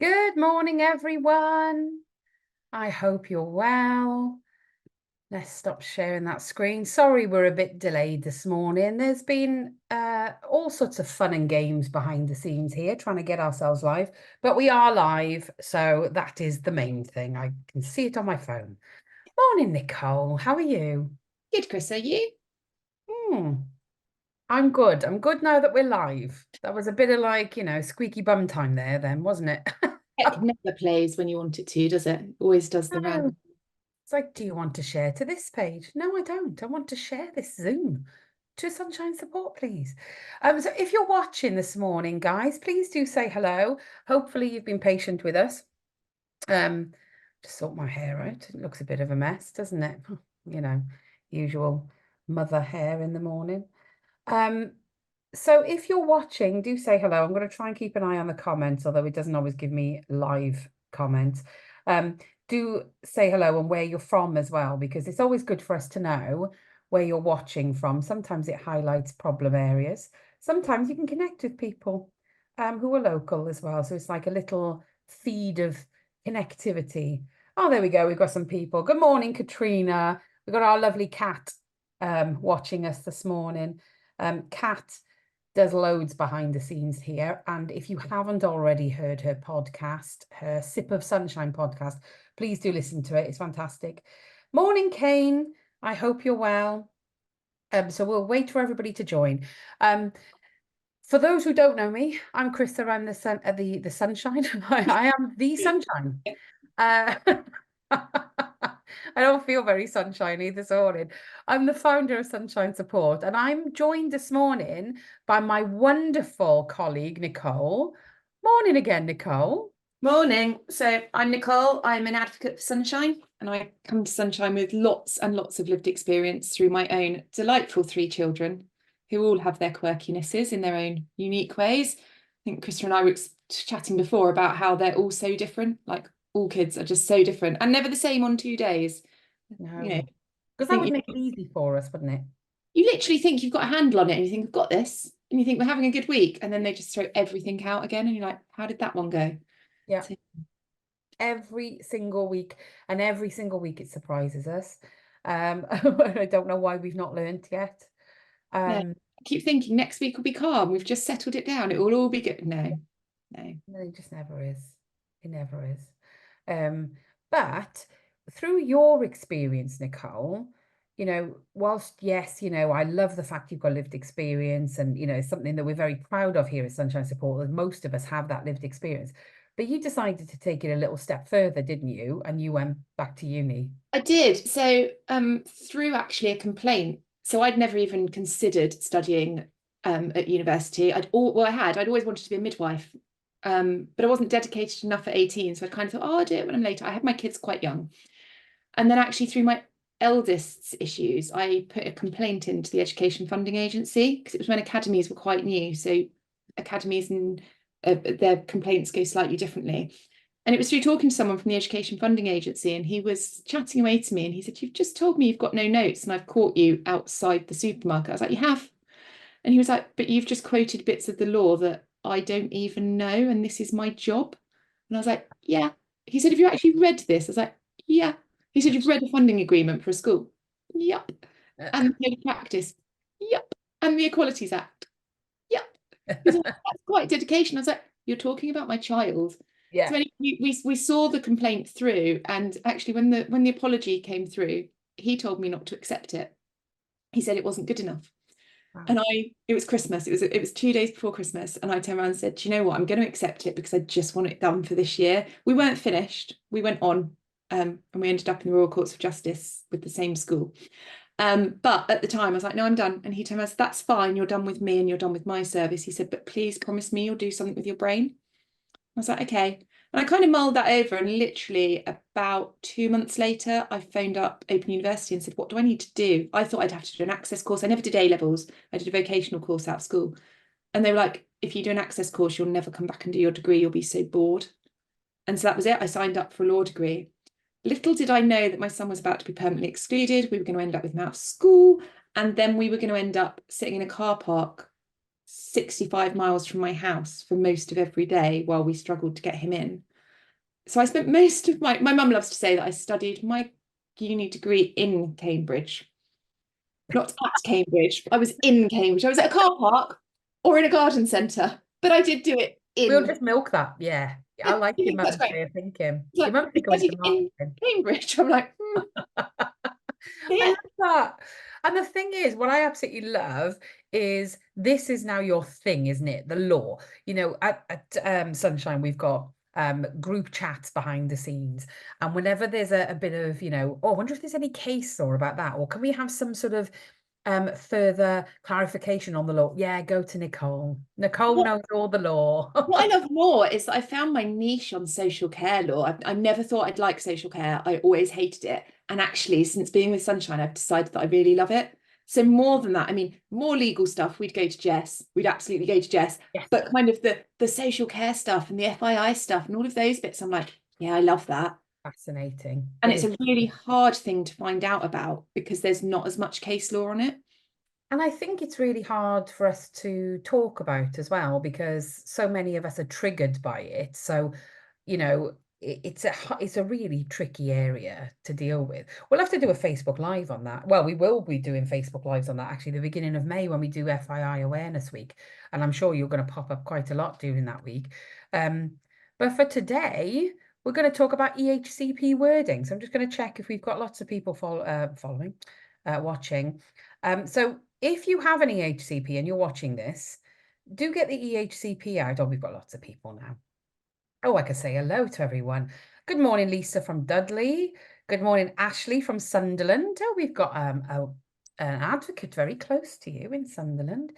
Good morning, everyone. I hope you're well. Let's stop sharing that screen. Sorry, we're a bit delayed this morning. There's been all sorts of fun and games behind the scenes here, trying to get ourselves live, but we are live, so that is the main thing. I can see it on my phone. Morning, Nicole. How are you? Good, Chrissa, you? Hmm. I'm good. I'm good now that we're live. That was a bit of like, squeaky bum time there then, wasn't it? It never plays when you want it to, does it? Always does the No. random. It's like, do you want to share to this page? No, I don't. I want to share this Zoom to Sunshine Support, please. So if you're watching this morning, guys, please do say hello. Hopefully you've been patient with us. Um, just sort my hair out. It looks a bit of a mess, doesn't it? You know, usual mother hair in the morning. Um, so if you're watching, do say hello. I'm going to try and keep an eye on the comments, although it doesn't always give me live comments. Do say hello and where you're from as well, because it's always good for us to know where you're watching from. Sometimes it highlights problem areas. Sometimes you can connect with people who are local as well. So it's like a little feed of connectivity. Oh, there we go. We've got some people. Good morning, Katrina. We've got our lovely cat watching us this morning. Kat does loads behind the scenes here. And if you haven't already heard her podcast, her Sip of Sunshine podcast, please do listen to it. It's fantastic. Morning, Kane. I hope you're well. So we'll wait for everybody to join. For those who don't know me, I'm Chrissa. I'm the sunshine. I am the sunshine. Uh, I don't feel very sunshiny this morning. I'm the founder of Sunshine Support, and I'm joined this morning by my wonderful colleague, Nicole. Morning again, Nicole. Morning. So I'm Nicole. I'm an advocate for Sunshine, and I come to Sunshine with lots and lots of lived experience through my own delightful three children, who all have their quirkinesses in their own unique ways. I think Chrissa and I were chatting before about how they're all so different. Like all kids are just so different and never the same on 2 days. You know, No, you because that think would make it easy for us, wouldn't it? you literally think you've got a handle on it, and you think, I've got this, and you think we're having a good week, and then they just throw everything out again, and you're like, how did that one go? Yeah, So, every single week, and every single week it surprises us. I don't know why we've not learned yet. yeah, Um, I keep thinking next week will be calm. We've just settled it down. It will all be good. No, no. No, it just never is. It never is. Um, but through your experience, Nicole, whilst yes, I love the fact you've got lived experience and it's something that we're very proud of here at Sunshine Support, that most of us have that lived experience. But you decided to take it a little step further, didn't you? And you went back to uni. I did. So, through actually a complaint. So I'd never even considered studying at university. I'd always wanted to be a midwife. But I wasn't dedicated enough at 18. So I kind of thought, oh, I'll do it when I'm later. I had my kids quite young. And then actually through my eldest's issues, I put a complaint into the Education Funding Agency because it was when academies were quite new. So academies and their complaints go slightly differently. And it was through talking to someone from the Education Funding Agency, and he was chatting away to me, and he said, "You've just told me you've got no notes, and I've caught you outside the supermarket." I was like, "You have?" And he was like, "But you've just quoted bits of the law that I don't even know, and this is my job." And I was like, "Yeah." He said, "Have you actually read this?" I was like, "Yeah." He said, "You've read a funding agreement for a school?" Yep. And the code of practice? Yep. And the Equalities Act? Yep. He's like, "That's quite dedication." I was like, "You're talking about my child." Yeah. So anyway, we saw the complaint through, and actually when the apology came through, he told me not to accept it. He said it wasn't good enough. Wow. And it was Christmas. It was 2 days before Christmas, and I turned around and said, "Do you know what? I'm going to accept it because I just want it done for this year." We weren't finished. We went on, and we ended up in the Royal Courts of Justice with the same school. But at the time, I was like, "No, I'm done." And he turned around and said, "That's fine. You're done with me, and you're done with my service." He said, "But please promise me you'll do something with your brain." I was like, "Okay." And I kind of mulled that over, and literally about 2 months later, I phoned up Open University and said, "What do I need to do?" I thought I'd have to do an access course. I never did A levels. I did a vocational course out of school. And they were like, "If you do an access course, you'll never come back and do your degree. You'll be so bored." And so that was it. I signed up for a law degree. Little did I know that my son was about to be permanently excluded. We were going to end up with him out of school. And then we were going to end up sitting in a car park 65 miles from my house for most of every day while we struggled to get him in. So I spent most of my mum loves to say that I studied my uni degree in Cambridge, not at Cambridge. I was in Cambridge. I was at a car park or in a garden centre, but I did do it We'll in. just milk that. Yeah. I Yeah, like you your think that's mum's great. way of thinking. It's Your like mum's you going studied into in marketing. Cambridge. I'm like, I yeah. love that. And the thing is, what I absolutely love is this is now your thing, isn't it? The law. You know, at Sunshine, we've got group chats behind the scenes. And whenever there's a bit of, oh, I wonder if there's any case law about that, or can we have some sort of further clarification on the law? Yeah, go to Nicole. Nicole What knows all the law. what I love more is that I found my niche on social care law. I never thought I'd like social care. I always hated it. And actually, since being with Sunshine, I've decided that I really love it. So more than that, I mean, more legal stuff, we'd go to Jess. We'd absolutely go to Jess. Yes, But kind of the social care stuff and the FII stuff and all of those bits, I'm like, yeah, I love that. fascinating. And It it's is. a really hard thing to find out about because there's not as much case law on it. And I think it's really hard for us to talk about as well because so many of us are triggered by it. So, it's a really tricky area to deal with. We'll have to do a Facebook Live on that. Well, we will be doing Facebook Lives on that actually the beginning of May when we do FII Awareness Week, and I'm sure you're going to pop up quite a lot during that week. But for today, we're going to talk about EHCP wording. So I'm just going to check if we've got lots of people following, watching. So if you have an EHCP and you're watching this, do get the EHCP out. Oh, we've got lots of people now. Oh, I can say hello to everyone. Good morning, Lisa from Dudley. Good morning, Ashley from Sunderland. Oh, we've got an advocate very close to you in Sunderland.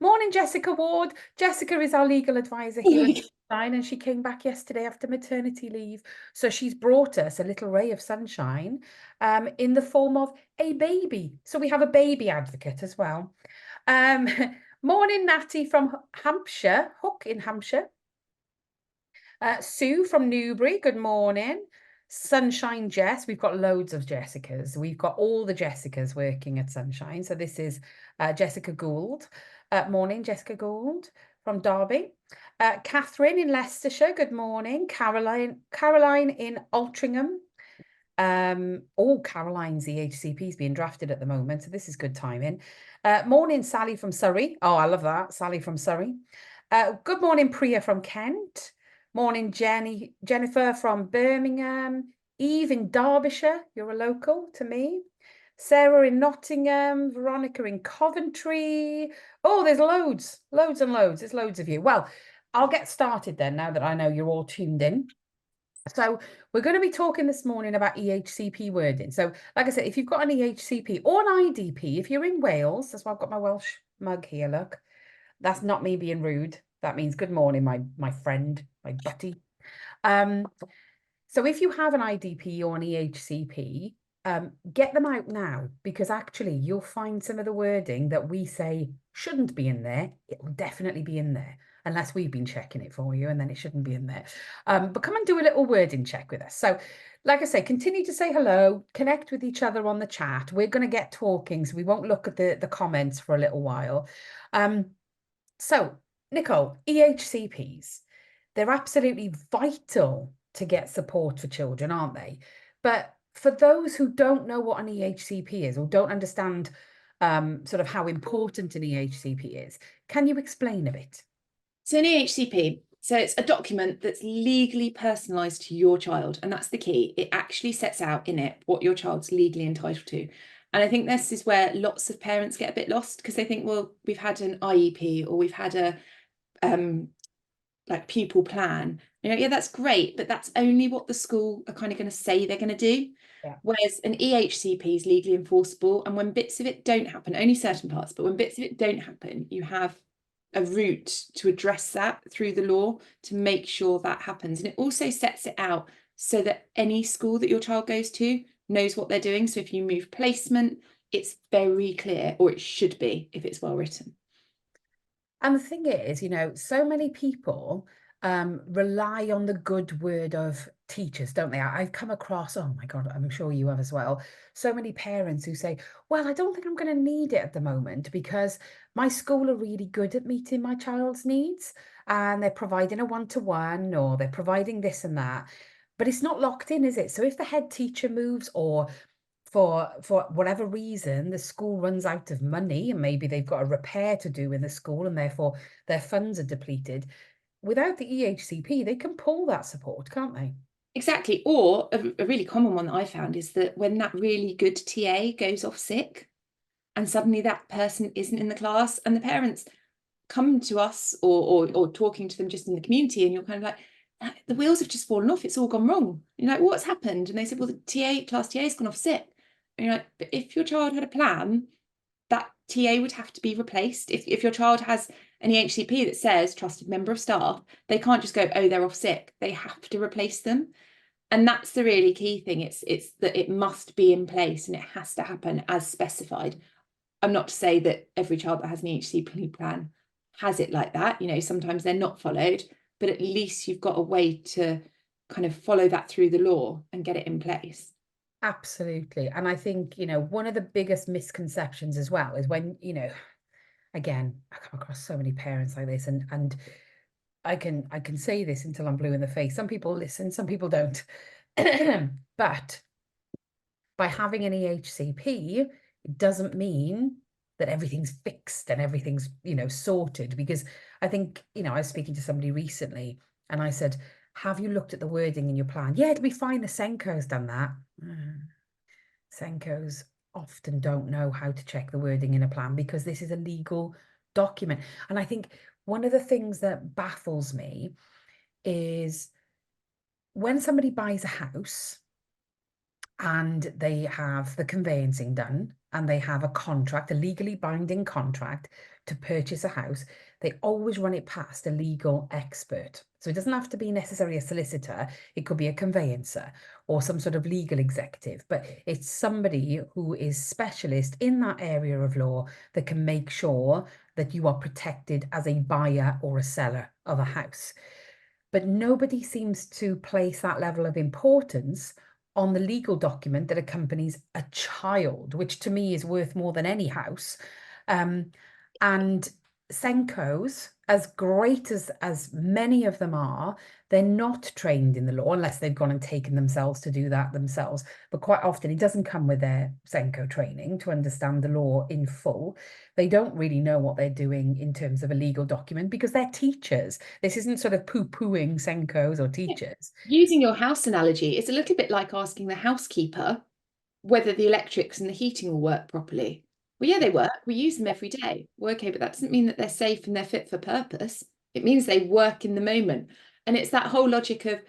Morning, Jessica Ward. Jessica is our legal advisor here at Sunshine, and she came back yesterday after maternity leave. So she's brought us a little ray of sunshine in the form of a baby. So we have a baby advocate as well. Um, morning, Natty from Hampshire, Hook in Hampshire. Sue from Newbury, good morning. Sunshine Jess, we've got loads of Jessicas. We've got all the Jessicas working at Sunshine. So this is Jessica Gould. Morning, Jessica Gould from Derby. Catherine in Leicestershire, good morning. Caroline in Altrincham. Caroline's EHCP is being drafted at the moment, so this is good timing. Morning, Sally from Surrey. Oh, I love that, Sally from Surrey. Good morning, Priya from Kent. Morning, Jennifer from Birmingham. Eve in Derbyshire, you're a local to me. Sarah in Nottingham, Veronica in Coventry. Oh, there's loads and loads. There's loads of you. Well, I'll get started then now that I know you're all tuned in. So we're going to be talking this morning about EHCP wording. So like I said, if you've got an EHCP or an IDP, if you're in Wales, that's why I've got my Welsh mug here, look. That's not me being rude. That means good morning, my friend, my buddy. So if you have an IDP or an EHCP, get them out now because actually you'll find some of the wording that we say shouldn't be in there. It will definitely be in there unless we've been checking it for you and then it shouldn't be in there. But come and do a little wording check with us. So like I say, continue to say hello, connect with each other on the chat. We're going to get talking, so we won't look at the comments for a little while. So Nicole, EHCPs, they're absolutely vital to get support for children, aren't they? But for those who don't know what an EHCP is or don't understand sort of how important an EHCP is, can you explain a bit? So an EHCP, so it's a document that's legally personalised to your child, and that's the key. It actually sets out in it what your child's legally entitled to. And I think this is where lots of parents get a bit lost because they think, well, we've had an IEP or we've had a like pupil plan. Yeah, that's great, but that's only what the school are kind of going to say they're going to do. Yeah. Whereas an EHCP is legally enforceable, and when bits of it don't happen, only certain parts, but when bits of it don't happen, you have a route to address that through the law to make sure that happens. And it also sets it out so that any school that your child goes to knows what they're doing. So if you move placement, it's very clear, or it should be if it's well written. And the thing is, so many people rely on the good word of teachers, don't they? I've come across, oh my God, I'm sure you have as well, so many parents who say, well, I don't think I'm going to need it at the moment because my school are really good at meeting my child's needs and they're providing a one-to-one or they're providing this and that. but it's not locked in, is it? So if the head teacher moves, or for whatever reason the school runs out of money, and maybe they've got a repair to do in the school and therefore their funds are depleted, without the EHCP they can pull that support, can't they? Exactly. Or a really common one that I found is that when that really good TA goes off sick and suddenly that person isn't in the class, and the parents come to us or talking to them just in the community, and you're kind of like, the wheels have just fallen off, it's all gone wrong. And you're like, what's happened? And they said, well, the class TA has gone off sick. And you're like, but if your child had a plan, that TA would have to be replaced. If your child has an EHCP that says trusted member of staff, they can't just go, oh, they're off sick. They have to replace them. And that's the really key thing. It's that it must be in place and it has to happen as specified. I'm not to say that every child that has an EHCP plan has it like that. You know, sometimes they're not followed, but at least you've got a way to kind of follow that through the law and get it in place. Absolutely. And I think, one of the biggest misconceptions as well is when, again, I come across so many parents like this, and I can say this until I'm blue in the face. Some people listen, some people don't. But by having an EHCP, it doesn't mean that everything's fixed and everything's, sorted. Because I think, I was speaking to somebody recently and I said, have you looked at the wording in your plan? Yeah, it'll be fine. The Senko's done that. Senkos often don't know how to check the wording in a plan because this is a legal document. And I think one of the things that baffles me is when somebody buys a house and they have the conveyancing done and they have a contract, a legally binding contract to purchase a house, they always run it past a legal expert. So it doesn't have to be necessarily a solicitor. It could be a conveyancer or some sort of legal executive, but it's somebody who is specialist in that area of law that can make sure that you are protected as a buyer or a seller of a house. But nobody seems to place that level of importance on the legal document that accompanies a child, which to me is worth more than any house. And Senkos, as great as many of them are, they're not trained in the law unless they've gone and taken themselves to do that themselves. But quite often it doesn't come with their Senko training to understand the law in full. They don't really know what they're doing in terms of a legal document because they're teachers. This isn't sort of poo-pooing Senkos or teachers. Using your house analogy, it's a little bit like asking the housekeeper whether the electrics and the heating will work properly. Well, yeah, they work. We use them every day. Well, okay, but that doesn't mean that they're safe and they're fit for purpose. It means they work in the moment. And it's that whole logic of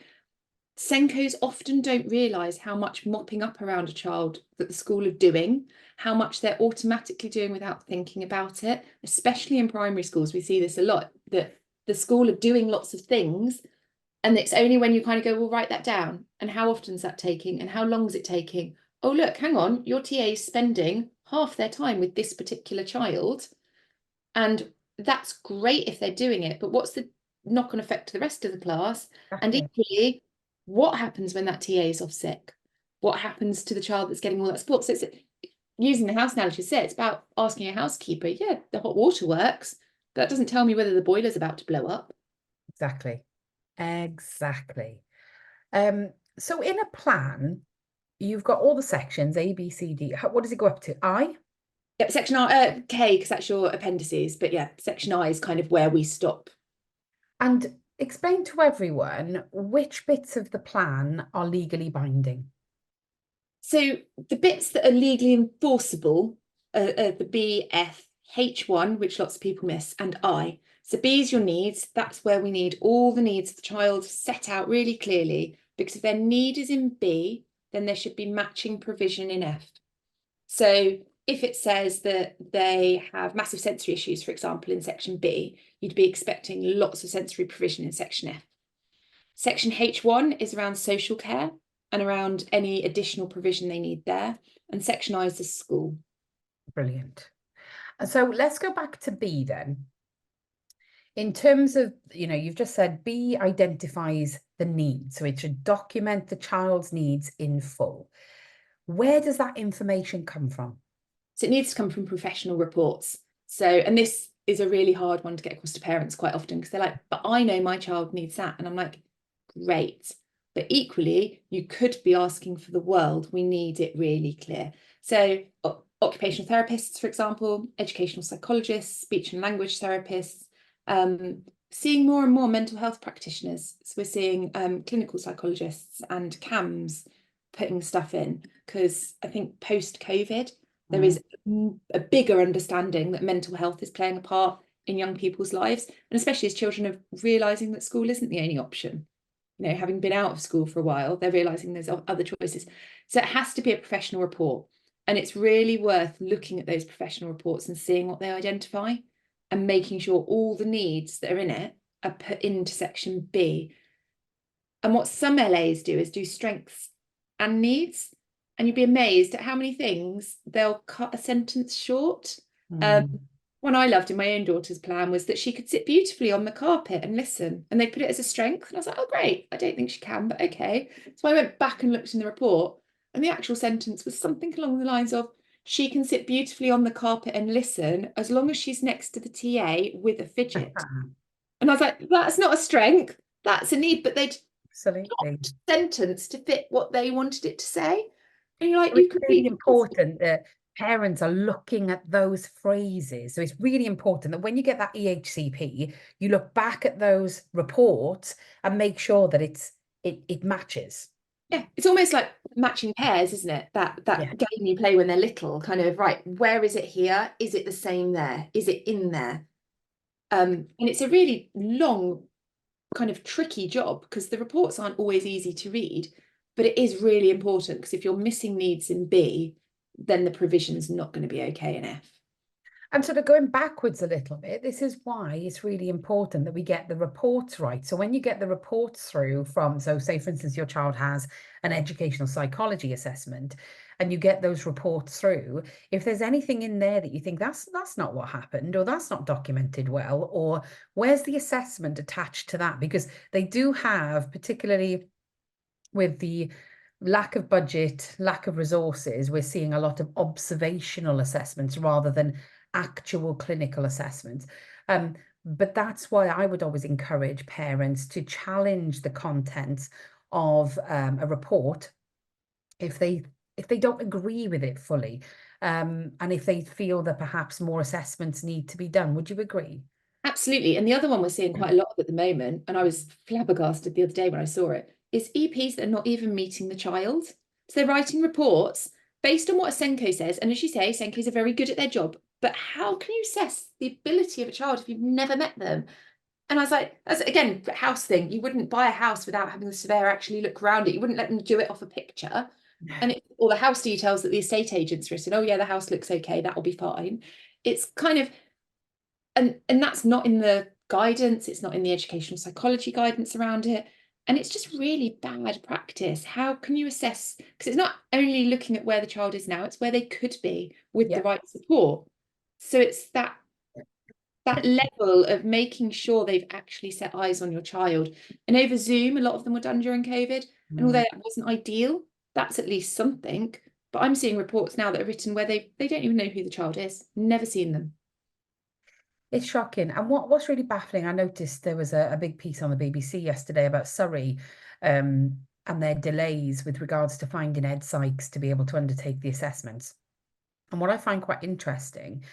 Senkos often don't realise how much mopping up around a child that the school are doing, how much they're automatically doing without thinking about it, especially in primary schools. We see this a lot, that the school are doing lots of things. And it's only when you kind of go, well, write that down. And how often is that taking? And how long is it taking? Oh, look, hang on, your TA is spending half their time with this particular child. And that's great if they're doing it, but what's the knock-on effect to the rest of the class? And equally, what happens when that TA is off sick? What happens to the child that's getting all that support? So it's using the house analogy, it's about asking a housekeeper, yeah, the hot water works, but that doesn't tell me whether the boiler's about to blow up. Exactly. So in a plan, you've got all the sections, A, B, C, D. What does it go up to? I? Yep, section I, K, because that's your appendices. But yeah, section I is kind of where we stop. And explain to everyone which bits of the plan are legally binding. So the bits that are legally enforceable are the B, F, H1, which lots of people miss, and I. So B is your needs. That's where we need all the needs of the child set out really clearly, because if their need is in B, then there should be matching provision in F. So if it says that they have massive sensory issues, for example, in section B, you'd be expecting lots of sensory provision in section F. Section H1 is around social care and around any additional provision they need there. And section I is the school. Brilliant. So let's go back to B then. In terms of, you've just said B identifies the needs, so it should document the child's needs in full. Where does that information come from? So it needs to come from professional reports. So, and this is a really hard one to get across to parents quite often because they're like, but I know my child needs that. And I'm like, great. But equally, you could be asking for the world. We need it really clear. So occupational therapists, for example, educational psychologists, speech and language therapists, seeing more and more mental health practitioners. So we're seeing clinical psychologists and CAMs putting stuff in, because I think post-COVID, there is a bigger understanding that mental health is playing a part in young people's lives, and especially as children are realizing that school isn't the only option. You know, having been out of school for a while, they're realizing there's other choices. So it has to be a professional report, and it's really worth looking at those professional reports and seeing what they identify and making sure all the needs that are in it are put into section B. And what some LAs do is do strengths and needs, and you'd be amazed at how many things they'll cut a sentence short. One I loved in my own daughter's plan was that she could sit beautifully on the carpet and listen, and they put it as a strength. And I was like, oh, great. I don't think she can, but okay. So I went back and looked in the report, and the actual sentence was something along the lines of, she can sit beautifully on the carpet and listen as long as she's next to the TA with a fidget. And I was like, that's not a strength, that's a need. But they'd chopped sentence to fit what they wanted it to say. And you're like, it's really important that parents are looking at those phrases. So it's really important that when you get that EHCP, you look back at those reports and make sure that it matches. Yeah, it's almost like matching pairs, isn't it? That game you play when they're little, kind of, right, where is it here? Is it the same there? Is it in there? And it's a really long, kind of tricky job, because the reports aren't always easy to read, but it is really important, because if you're missing needs in B, then the provision's not going to be okay in F. And sort of going backwards a little bit, this is why it's really important that we get the reports right. So when you get the reports through from, so say, for instance, your child has an educational psychology assessment, and you get those reports through, if there's anything in there that you think that's not what happened, or that's not documented well, or where's the assessment attached to that? Because they do have, particularly with the lack of budget, lack of resources, we're seeing a lot of observational assessments rather than actual clinical assessments. But that's why I would always encourage parents to challenge the contents of a report if they don't agree with it fully, and if they feel that perhaps more assessments need to be done. Would you agree? Absolutely. And the other one we're seeing quite a lot of at the moment, and I was flabbergasted the other day when I saw it, is EPs that are not even meeting the child. So they're writing reports based on what a Senko says. And as you say, Senkos are very good at their job. But how can you assess the ability of a child if you've never met them? And I was like, that's again, a house thing. You wouldn't buy a house without having the surveyor actually look around it. You wouldn't let them do it off a picture. And all the house details that the estate agent's written, oh yeah, the house looks okay, that'll be fine. It's kind of, and that's not in the guidance, it's not in the educational psychology guidance around it. And it's just really bad practice. How can you assess? Because it's not only looking at where the child is now, it's where they could be with the right support. So it's that level of making sure they've actually set eyes on your child. And over Zoom, a lot of them were done during COVID. And although that wasn't ideal, that's at least something. But I'm seeing reports now that are written where they don't even know who the child is, never seen them. It's shocking. And what's really baffling, I noticed there was a big piece on the BBC yesterday about Surrey, and their delays with regards to finding ed psychs to be able to undertake the assessments. And what I find quite interesting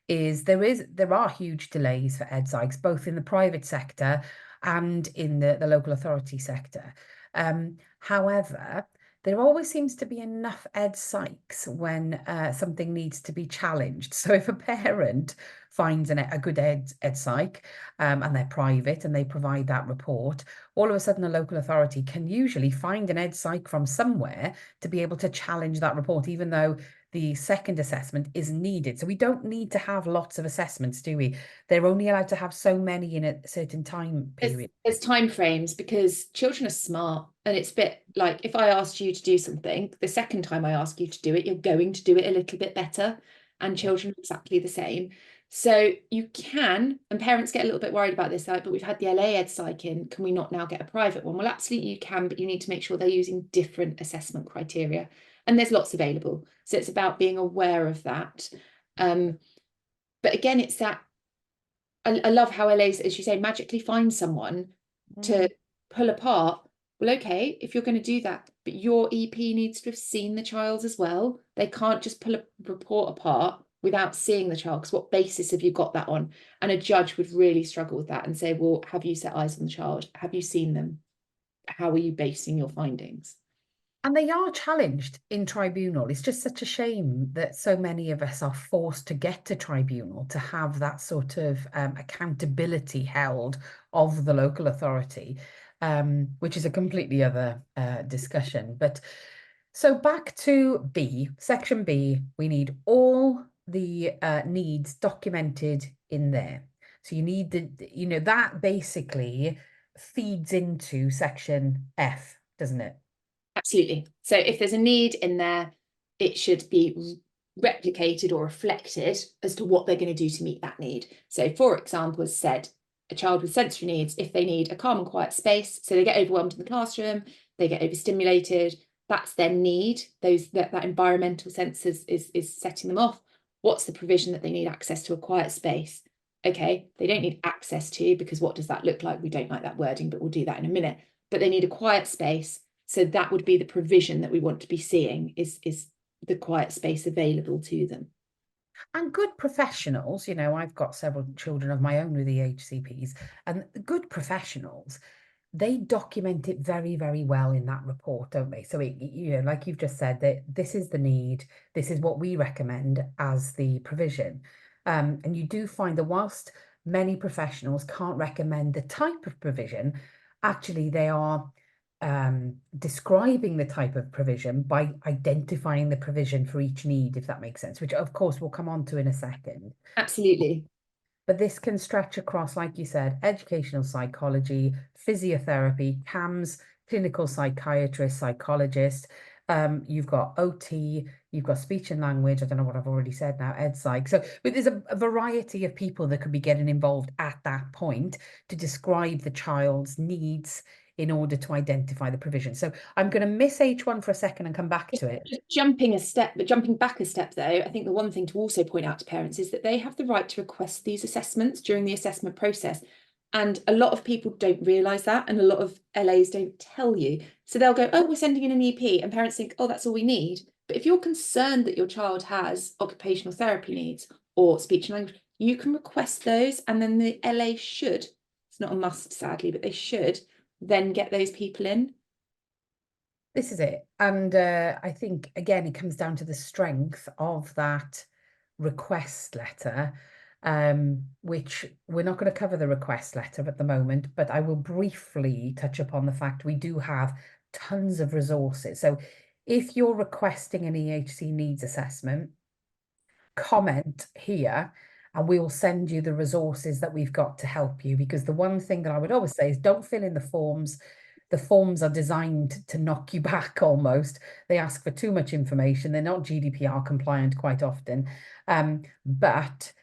is there are huge delays for ed psychs, both in the private sector and in the local authority sector. However, there always seems to be enough ed psychs when something needs to be challenged. So if a parent finds a good ed psych, and they're private and they provide that report, all of a sudden a local authority can usually find an ed psych from somewhere to be able to challenge that report, even though the second assessment is needed. So we don't need to have lots of assessments, do we? They're only allowed to have so many in a certain time period. There's time frames, because children are smart, and it's a bit like, if I asked you to do something, the second time I ask you to do it, you're going to do it a little bit better. And children are exactly the same. So you can, and parents get a little bit worried about this, like, but we've had the LA Ed Psych in, can we not now get a private one? Well, absolutely you can, but you need to make sure they're using different assessment criteria. And there's lots available. So it's about being aware of that. But again, it's that, I love how LA, as you say, magically finds someone to pull apart Well, okay, if you're going to do that, but your EP needs to have seen the child as well. They can't just pull a report apart without seeing the child, because what basis have you got that on? And a judge would really struggle with that and say, well, have you set eyes on the child? Have you seen them? How are you basing your findings? And they are challenged in tribunal. It's just such a shame that so many of us are forced to get to tribunal to have that sort of accountability held of the local authority, which is a completely other discussion. But so back to B, section B, we need all the needs documented in there. So you need that basically feeds into section F, doesn't it? Absolutely. So if there's a need in there, it should be replicated or reflected as to what they're going to do to meet that need. So, for example, as said, a child with sensory needs, if they need a calm and quiet space, so they get overwhelmed in the classroom, they get overstimulated, that's their need. That environmental sense is setting them off. What's the provision that they need access to a quiet space? Okay, they don't need access to, because what does that look like? We don't like that wording, but we'll do that in a minute. But they need a quiet space. So that would be the provision that we want to be seeing, is the quiet space available to them. And good professionals, I've got several children of my own with EHCPs, and good professionals, they document it very, very well in that report, don't they? So, like you've just said, that this is the need, this is what we recommend as the provision. And you do find that whilst many professionals can't recommend the type of provision, actually they are describing the type of provision by identifying the provision for each need, if that makes sense, which of course we'll come on to in a second. Absolutely. But this can stretch across, like you said, educational psychology, physiotherapy, CAMS, clinical psychiatrist, psychologist. You've got OT, you've got speech and language. I don't know what I've already said now, ed psych. So, but there's a variety of people that could be getting involved at that point to describe the child's needs in order to identify the provision. So I'm going to miss H1 for a second and come back to it. Just jumping back a step though, I think the one thing to also point out to parents is that they have the right to request these assessments during the assessment process. And a lot of people don't realise that, and a lot of LAs don't tell you. So they'll go, oh, we're sending in an EP, and parents think, oh, that's all we need. But if you're concerned that your child has occupational therapy needs or speech and language, you can request those, and then the LA should, it's not a must sadly, but they should then get those people in. This is it. And I think, again, it comes down to the strength of that request letter, which we're not going to cover the request letter at the moment, but I will briefly touch upon the fact we do have tons of resources. So if you're requesting an EHC needs assessment, comment here and we will send you the resources that we've got to help you. Because the one thing that I would always say is don't fill in the forms. The forms are designed to knock you back almost. They ask for too much information. They're not GDPR compliant quite often. But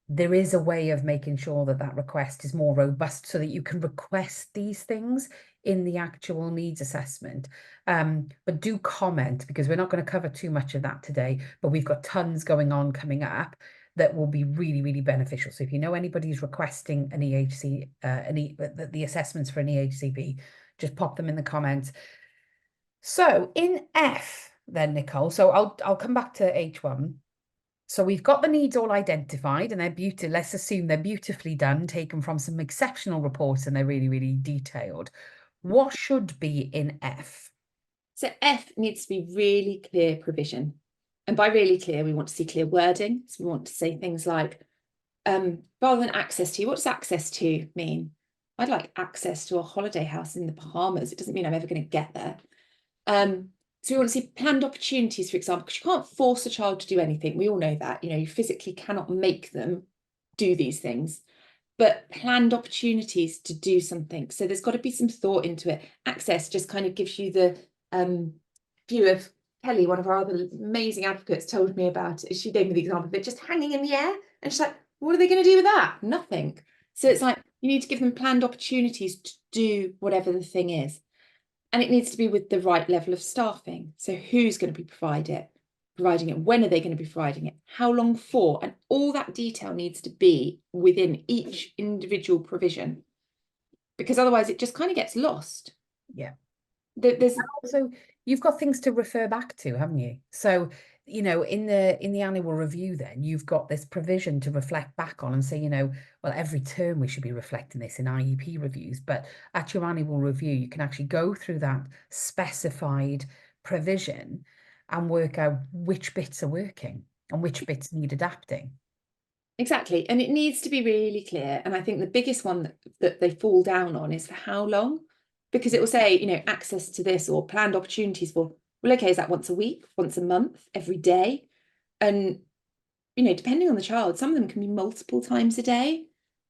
there is a way of making sure that that request is more robust so that you can request these things in the actual needs assessment. But do comment, because we're not going to cover too much of that today, but we've got tons going on coming up that will be really, really beneficial. So if you know anybody's requesting an EHC, the assessments for an EHCP, just pop them in the comments. So in F then, Nicole, so I'll come back to H1. So we've got the needs all identified and they're beautiful. Let's assume they're beautifully done, taken from some exceptional reports, and they're really, really detailed. What should be in F? So F needs to be really clear provision. And by really clear, we want to see clear wording. So we want to say things like, rather than access to, what does access to mean? I'd like access to a holiday house in the Bahamas. It doesn't mean I'm ever going to get there. So we want to see planned opportunities, for example, because you can't force a child to do anything. We all know that, you physically cannot make them do these things, but planned opportunities to do something. So there's got to be some thought into it. Access just kind of gives you the view of Kelly, one of our other amazing advocates, told me about it. She gave me the example of it just hanging in the air. And she's like, what are they going to do with that? Nothing. So it's like, you need to give them planned opportunities to do whatever the thing is. And it needs to be with the right level of staffing. So who's going to be providing it? When are they going to be providing it? How long for? And all that detail needs to be within each individual provision, because otherwise it just kind of gets lost. Yeah. there's Also, you've got things to refer back to, haven't you? So, you know, in the annual review, then you've got this provision to reflect back on and say, you know, well, every term we should be reflecting this in IEP reviews, but at your annual review, you can actually go through that specified provision and work out which bits are working and which bits need adapting. exactly, and it needs to be really clear. And I think the biggest one that they fall down on is for how long, because it will say, you know, access to this or planned opportunities for, well, okay, is that once a week, once a month, every day? And, you know, depending on the child, some of them can be multiple times a day.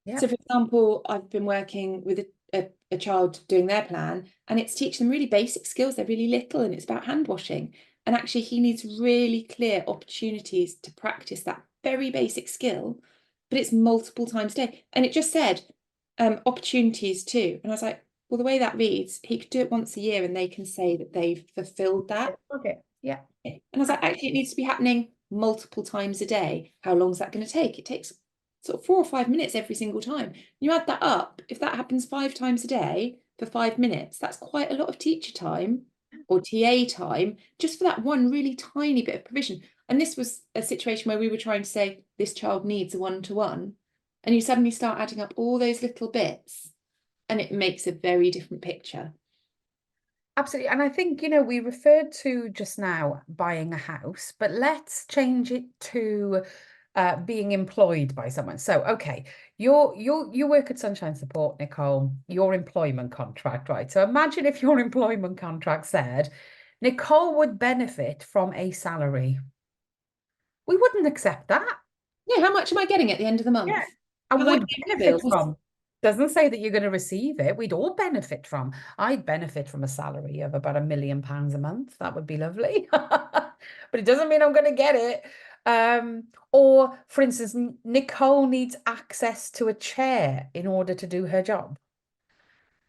Yeah. So, for example, I've been working with a child doing their plan, and it's teaching them really basic skills. They're really little, and it's about hand washing. And actually, he needs really clear opportunities to practice that very basic skill, but it's multiple times a day. And it just said opportunities too. And I was like, well, the way that reads, he could do it once a year, and they can say that they've fulfilled that. Okay. Yeah. And I was like, actually, it needs to be happening multiple times a day. How long is that going to take? It takes sort of 4 or 5 minutes every single time. You add that up, if that happens 5 times a day for 5 minutes, that's quite a lot of teacher time or TA time just for that one really tiny bit of provision. And this was a situation where we were trying to say this child needs a one-to-one, and you suddenly start adding up all those little bits, and it makes a very different picture. Absolutely. And I think, you know, we referred to just now buying a house, but let's change it to being employed by someone. So, okay, you work at Sunshine Support, Nicole, your employment contract, right? So imagine if your employment contract said Nicole would benefit from a salary. We wouldn't accept that. Yeah, how much am I getting at the end of the Yeah. month? And Am I would paying my benefit bills? from. Doesn't say that you're going to receive it. We'd all benefit from. I'd benefit from a salary of about £1 million a month. That would be lovely. But it doesn't mean I'm going to get it. Or, for instance, Nicole needs access to a chair in order to do her job.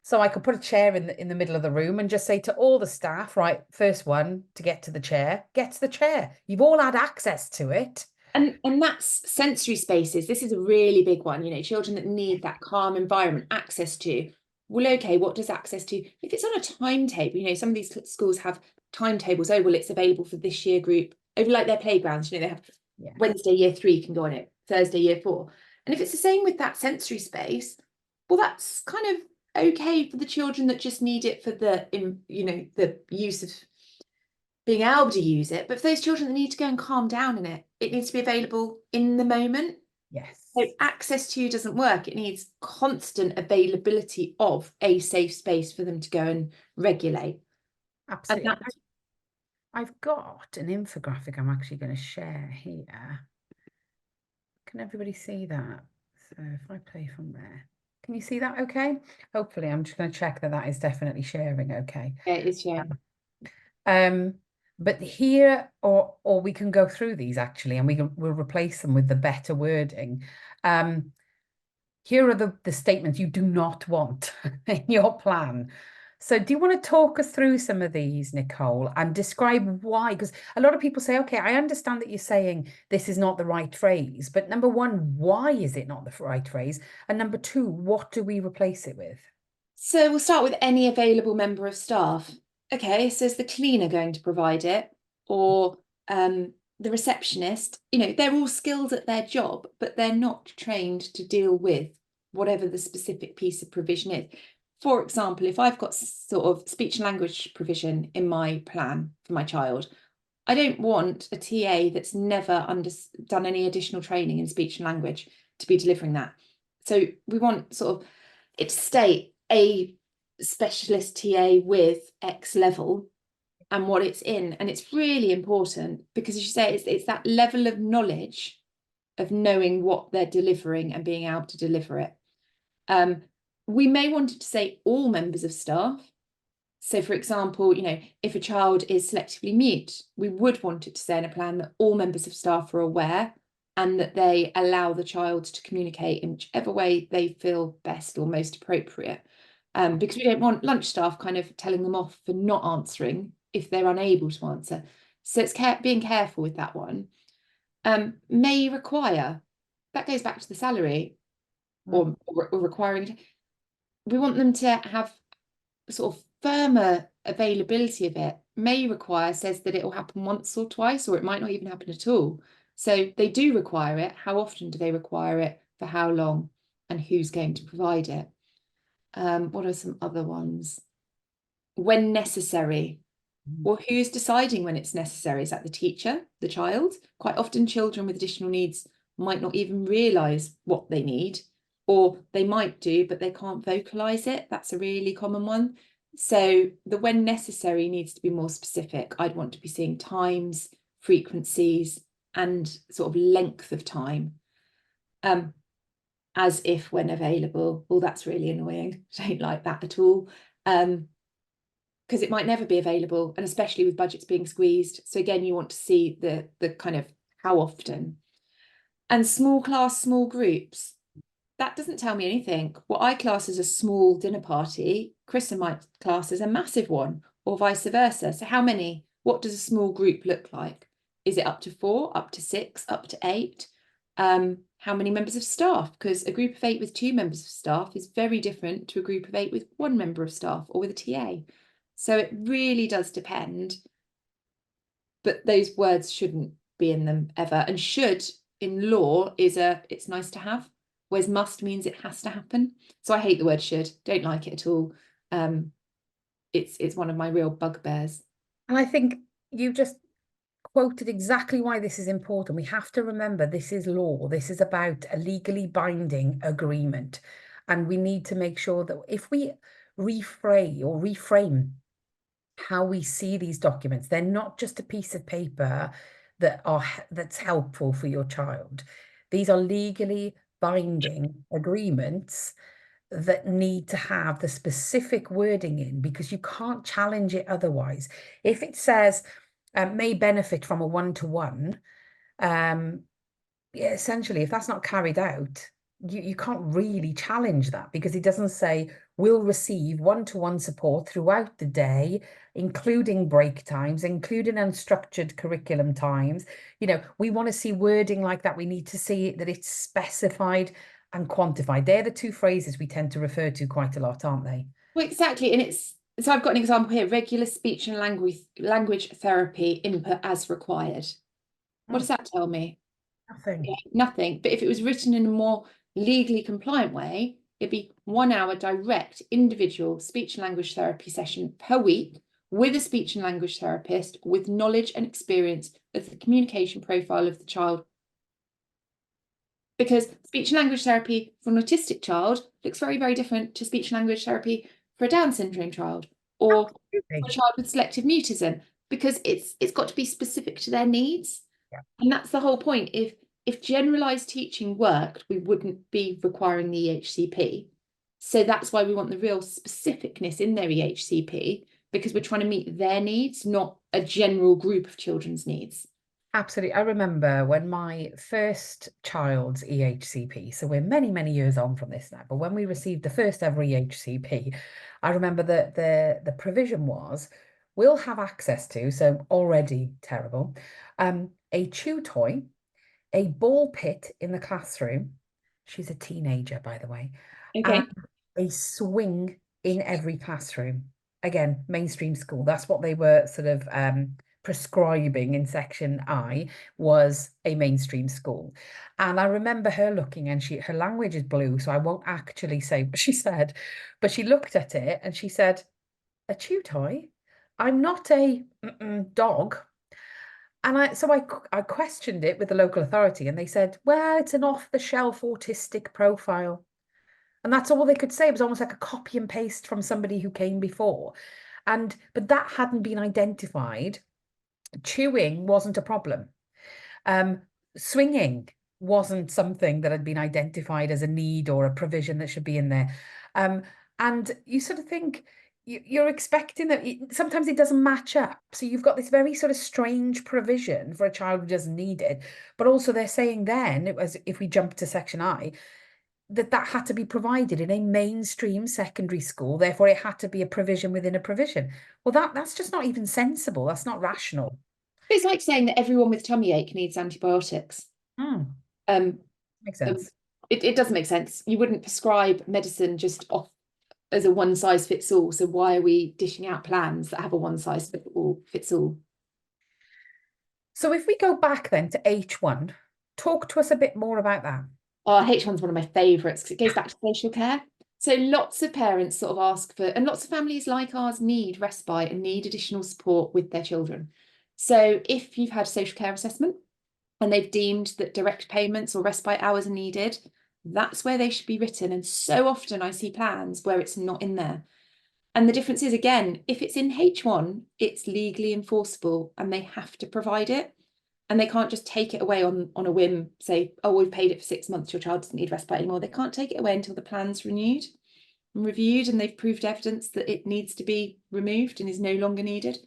So I could put a chair in the middle of the room and just say to all the staff, right, first one to get to the chair, gets the chair. You've all had access to it. And that's sensory spaces. This is a really big one, you know, children that need that calm environment, access to. Well, okay, what does access to? If it's on a timetable, you know, some of these schools have timetables. Oh, well, it's available for this year group. Over like their playgrounds, you know, they have Wednesday year 3 can go on it, Thursday year 4. And if it's the same with that sensory space, well, that's kind of okay for the children that just need it for the, you know, the use of being able to use it. But for those children that need to go and calm down in it, it needs to be available in the moment. Yes. So access to doesn't work. It needs constant availability of a safe space for them to go and regulate. Absolutely. And I've got an infographic I'm actually going to share here. Can everybody see that? So if I play from there, can you see that okay? Hopefully, I'm just going to check that that is definitely sharing okay. yeah, it is sharing. But here, or we can go through these actually, and we'll replace them with the better wording. Here are the statements you do not want in your plan. So do you want to talk us through some of these, Nicole, and describe why? Because a lot of people say, okay, I understand that you're saying this is not the right phrase, but number one, why is it not the right phrase? And number two, what do we replace it with? So we'll start with any available member of staff. Okay, so is the cleaner going to provide it, or the receptionist? You know, they're all skilled at their job, but they're not trained to deal with whatever the specific piece of provision is. For example, if I've got sort of speech and language provision in my plan for my child, I don't want a TA that's never done any additional training in speech and language to be delivering that. So we want sort of it to state a specialist TA with X level and what it's in. And it's really important because, as you say, it's that level of knowledge of knowing what they're delivering and being able to deliver it. We may want it to say all members of staff. So, for example, you know, if a child is selectively mute, we would want it to say in a plan that all members of staff are aware and that they allow the child to communicate in whichever way they feel best or most appropriate. Because we don't want lunch staff kind of telling them off for not answering if they're unable to answer. So it's being careful with that one. May require, that goes back to the salary or requiring. We want them to have sort of firmer availability of it may require, says that it will happen once or twice, or it might not even happen at all. So they do require it. How often do they require it? For how long? And who's going to provide it? What are some other ones? When necessary. Well, who's deciding when it's necessary? Is that the teacher, the child? Quite often children with additional needs might not even realise what they need, or they might do, but they can't vocalise it. That's a really common one. So the when necessary needs to be more specific. I'd want to be seeing times, frequencies, and sort of length of time. As if when available. Well, that's really annoying. I don't like that at all. Because it might never be available, and especially with budgets being squeezed. So again, you want to see the kind of how often. And small class, small groups. That doesn't tell me anything. What I class as a small dinner party, Chrissa might class as a massive one, or vice versa. So how many? What does a small group look like? Is it up to 4, up to 6, up to 8? How many members of staff? Because a group of 8 with 2 members of staff is very different to a group of 8 with 1 member of staff or with a TA. So it really does depend. But those words shouldn't be in them ever. And should in law is it's nice to have, whereas must means it has to happen. So I hate the word should, don't like it at all. It's one of my real bugbears. And I think you just quoted exactly why this is important. We have to remember this is law. This is about a legally binding agreement. And we need to make sure that if we reframe how we see these documents, they're not just a piece of paper that's helpful for your child. These are legally binding agreements that need to have the specific wording in, because you can't challenge it otherwise. If it says may benefit from a one-to-one, essentially, if that's not carried out, you can't really challenge that, because it doesn't say will receive one-to-one support throughout the day, including break times, including unstructured curriculum times. You know, we want to see wording like that. We need to see that it's specified and quantified. They're the 2 phrases we tend to refer to quite a lot, aren't they? Well, exactly. And so I've got an example here: regular speech and language therapy input as required. What does that tell me? Nothing. Yeah, nothing. But if it was written in a more legally compliant way, it'd be 1 hour direct individual speech and language therapy session per week with a speech and language therapist with knowledge and experience of the communication profile of the child. Because speech and language therapy for an autistic child looks very, very different to speech and language therapy for a Down syndrome child, or Absolutely. a child with selective mutism, because it's got to be specific to their needs. Yeah. And that's the whole point. If generalized teaching worked, we wouldn't be requiring the EHCP. So that's why we want the real specificness in their EHCP, because we're trying to meet their needs, not a general group of children's needs. Absolutely. I remember when my first child's EHCP, so we're many, many years on from this now, but when we received the first ever EHCP, I remember that the provision was we'll have access to, so already terrible, a chew toy, a ball pit in the classroom. She's a teenager, by the way. Okay. And a swing in every classroom. Again, mainstream school. That's what they were sort of prescribing in section I, was a mainstream school. And I remember her looking, and her language is blue, so I won't actually say what she said, but she looked at it and she said, a chew toy? I'm not a dog. And I questioned it with the local authority, and they said, well, it's an off-the-shelf autistic profile. And that's all they could say. It was almost like a copy and paste from somebody who came before. But that hadn't been identified. Chewing wasn't a problem. Swinging wasn't something that had been identified as a need or a provision that should be in there. And you sort of think, you're expecting that sometimes it doesn't match up. So you've got this very sort of strange provision for a child who doesn't need it. But also they're saying then, it was, if we jump to section I, that had to be provided in a mainstream secondary school. Therefore, it had to be a provision within a provision. Well, that's just not even sensible. That's not rational. It's like saying that everyone with tummy ache needs antibiotics. Makes sense. It doesn't make sense. You wouldn't prescribe medicine just off as a one size fits all. So why are we dishing out plans that have a one size fits all? So if we go back then to H1, talk to us a bit more about that. Oh, H1's one of my favourites because it goes back to social care. So lots of parents sort of ask for, and lots of families like ours need respite and need additional support with their children. So if you've had social care assessment and they've deemed that direct payments or respite hours are needed, that's where they should be written. And so often I see plans where it's not in there. And the difference is, again, if it's in H1, it's legally enforceable and they have to provide it. And they can't just take it away on a whim, say, oh, we've paid it for 6 months, your child doesn't need respite anymore. They can't take it away until the plan's renewed and reviewed and they've proved evidence that it needs to be removed and is no longer needed.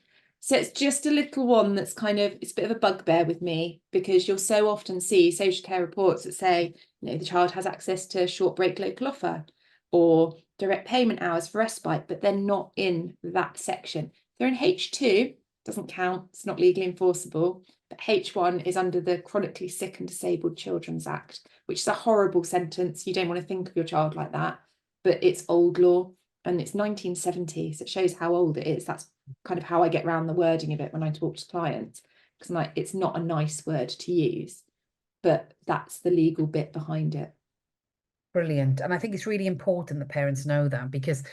So it's just a little one that's kind of, it's a bit of a bugbear with me because you'll so often see social care reports that say, the child has access to short break local offer or direct payment hours for respite, but they're not in that section. They're in H2, doesn't count, it's not legally enforceable. But H1 is under the Chronically Sick and Disabled Children's Act, which is a horrible sentence. You don't want to think of your child like that, but it's old law and it's 1970. So it shows how old it is. That's kind of how I get around the wording of it when I talk to clients, because I'm like, it's not a nice word to use, but that's the legal bit behind it. Brilliant. And I think it's really important that parents know that, because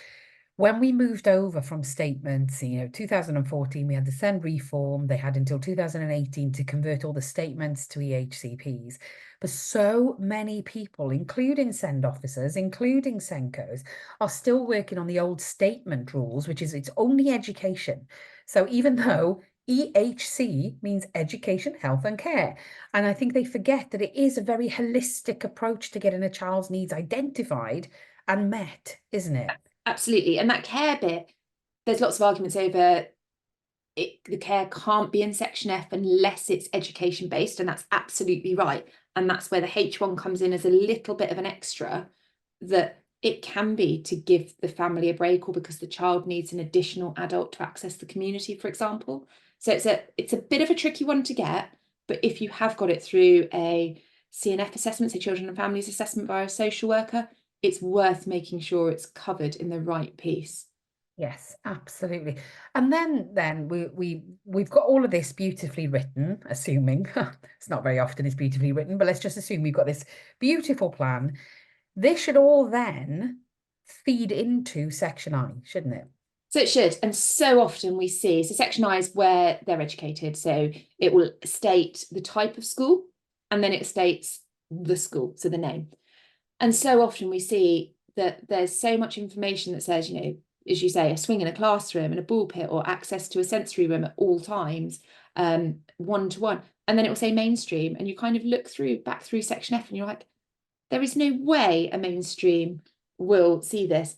when we moved over from statements, 2014, we had the SEND reform. They had until 2018 to convert all the statements to EHCPs. But so many people, including SEND officers, including SENCOs, are still working on the old statement rules, which is it's only education. So even though EHC means education, health and care. And I think they forget that it is a very holistic approach to getting a child's needs identified and met, isn't it? Absolutely. And that care bit, there's lots of arguments over it. The care can't be in section F unless it's education based, and that's absolutely right. And that's where the H1 comes in as a little bit of an extra, that it can be to give the family a break or because the child needs an additional adult to access the community, for example. So it's a bit of a tricky one to get, but if you have got it through a CNF assessment, so children and families assessment by a social worker, it's worth making sure it's covered in the right piece. Yes, absolutely. And then we've got all of this beautifully written, assuming it's not very often it's beautifully written, but let's just assume we've got this beautiful plan. This should all then feed into section I, shouldn't it? So it should. And so often we see, so section I is where they're educated. So it will state the type of school and then it states the school, so the name. And so often we see that there's so much information that says, as you say, a swing in a classroom and a ball pit or access to a sensory room at all times, one-to-one. And then it will say mainstream. And you kind of look back through section F and you're like, there is no way a mainstream will see this.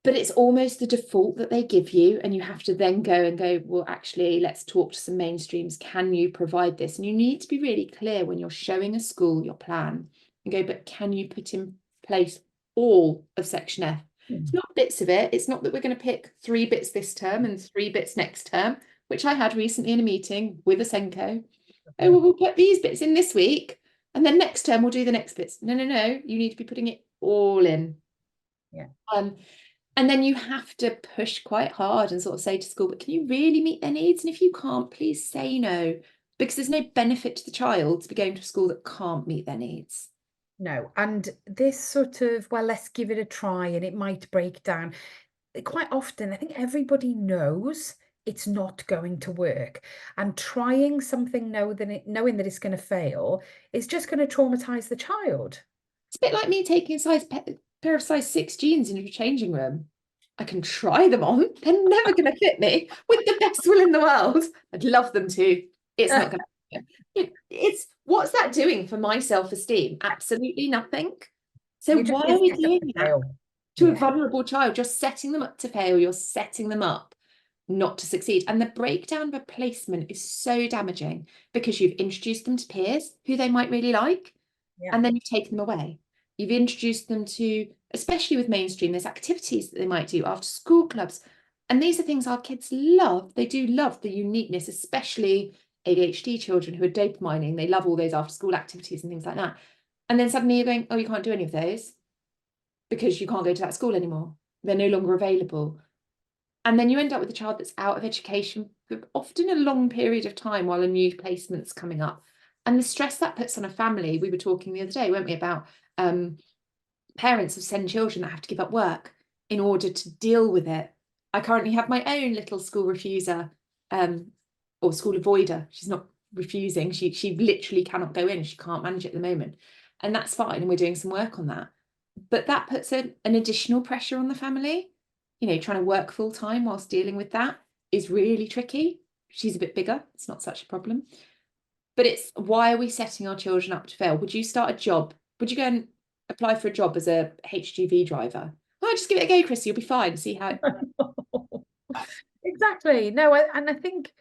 But it's almost the default that they give you. And you have to then go, well, actually, let's talk to some mainstreams. Can you provide this? And you need to be really clear when you're showing a school your plan and go, but can you put in place all of section F? It's not bits of it. It's not that we're going to pick 3 bits this term and 3 bits next term, which I had recently in a meeting with a Senko. Oh, well, we'll put these bits in this week and then next term we'll do the next bits. No. You need to be putting it all in. Yeah. And then you have to push quite hard and sort of say to school, but can you really meet their needs? And if you can't, please say no, because there's no benefit to the child to be going to a school that can't meet their needs. No, and this sort of, well, let's give it a try and it might break down. Quite often, I think everybody knows it's not going to work. And trying something knowing that it's going to fail is just going to traumatize the child. It's a bit like me taking a pair of size 6 jeans into a changing room. I can try them on. They're never going to fit me with the best will in the world. I'd love them to. It's not going to. It's what's that doing for my self-esteem? Absolutely nothing. So why are we doing that to a vulnerable child? You're setting them up to fail. You're setting them up not to succeed. And the breakdown of a placement is so damaging because you've introduced them to peers who they might really like, and then you've taken them away. You've introduced them to, especially with mainstream, there's activities that they might do after school clubs. And these are things our kids love. They do love the uniqueness, especially ADHD children who are dopamining. They love all those after school activities and things like that. And then suddenly you're going, oh, you can't do any of those because you can't go to that school anymore. they're no longer available. And then you end up with a child that's out of education for often a long period of time while a new placement's coming up. And the stress that puts on a family, we were talking the other day, weren't we, about parents of 10 children that have to give up work in order to deal with it. I currently have my own little school refuser, or school avoider. She's not refusing, she literally cannot go in, she can't manage it at the moment. And that's fine, and we're doing some work on that. But that puts an additional pressure on the family. You know, trying to work full time whilst dealing with that is really tricky. She's a bit bigger, it's not such a problem. But it's, why are we setting our children up to fail? Would you start a job? Would you go and apply for a job as a HGV driver? Oh, just give it a go, Chrissa, you'll be fine. See how it... Exactly. No, and I think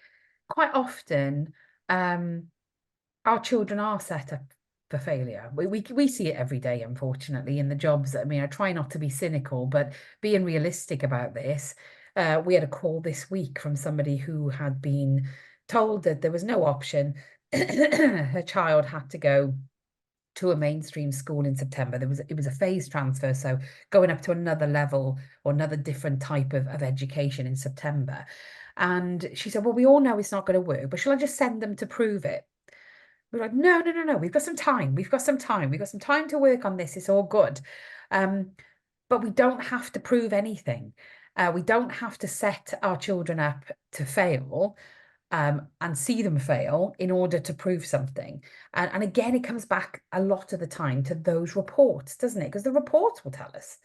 quite often our children are set up for failure. We see it every day, unfortunately, in the jobs. I mean, I try not to be cynical, but being realistic about this. We had a call this week from somebody who had been told that there was no option. Her child had to go to a mainstream school in September. It was a phase transfer, so going up to another level or another different type of education in September. And she said, well, we all know it's not going to work, but shall I just send them to prove it? We're like, no, no, no, no. We've got some time. We've got some time. We've got some time to work on this. It's all good. But we don't have to prove anything. We don't have to set our children up to fail and see them fail in order to prove something. And again, it comes back a lot of the time to those reports, doesn't it? Because the reports will tell us.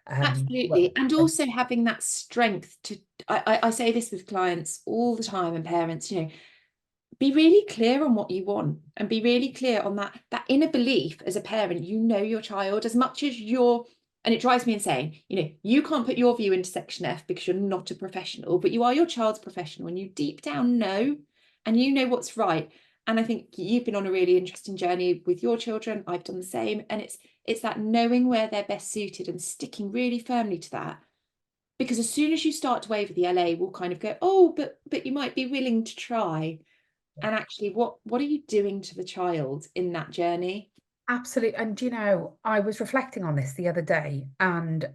Absolutely. And also having that strength to, I say this with clients all the time and parents, you know, be really clear on what you want and be really clear on that inner belief as a parent. You know your child as much as you're, and it drives me insane, you know, you can't put your view into section F because you're not a professional, but you are your child's professional and you deep down know, and you know what's right. And I think you've been on a really interesting journey with your children. I've done the same. And it's that knowing where they're best suited and sticking really firmly to that. Because as soon as you start to waver, the LA will kind of go, oh, but you might be willing to try. And actually, what are you doing to the child in that journey? Absolutely. And you know, I was reflecting on this the other day, and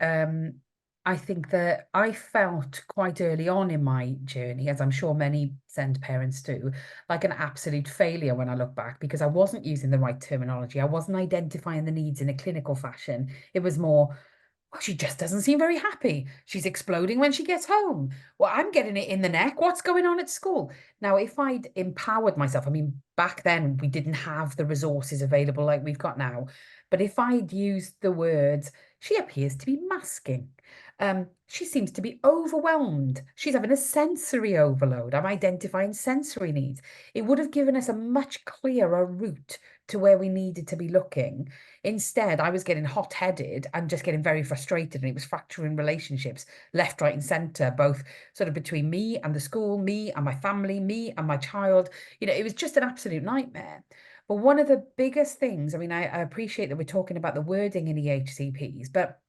I think that I felt quite early on in my journey, as I'm sure many send parents do, like an absolute failure when I look back because I wasn't using the right terminology. I wasn't identifying the needs in a clinical fashion. It was more, well, she just doesn't seem very happy. She's exploding when she gets home. Well, I'm getting it in the neck. What's going on at school? Now, if I'd empowered myself, I mean, back then we didn't have the resources available like we've got now. But if I'd used the words, she appears to be masking. She seems to be overwhelmed. She's having a sensory overload. I'm identifying sensory needs. It would have given us a much clearer route to where we needed to be looking. Instead, I was getting hot-headed and just getting very frustrated, and it was fracturing relationships left, right, and centre, both sort of between me and the school, me and my family, me and my child. You know, it was just an absolute nightmare. But one of the biggest things, I mean, I appreciate that we're talking about the wording in EHCPs, but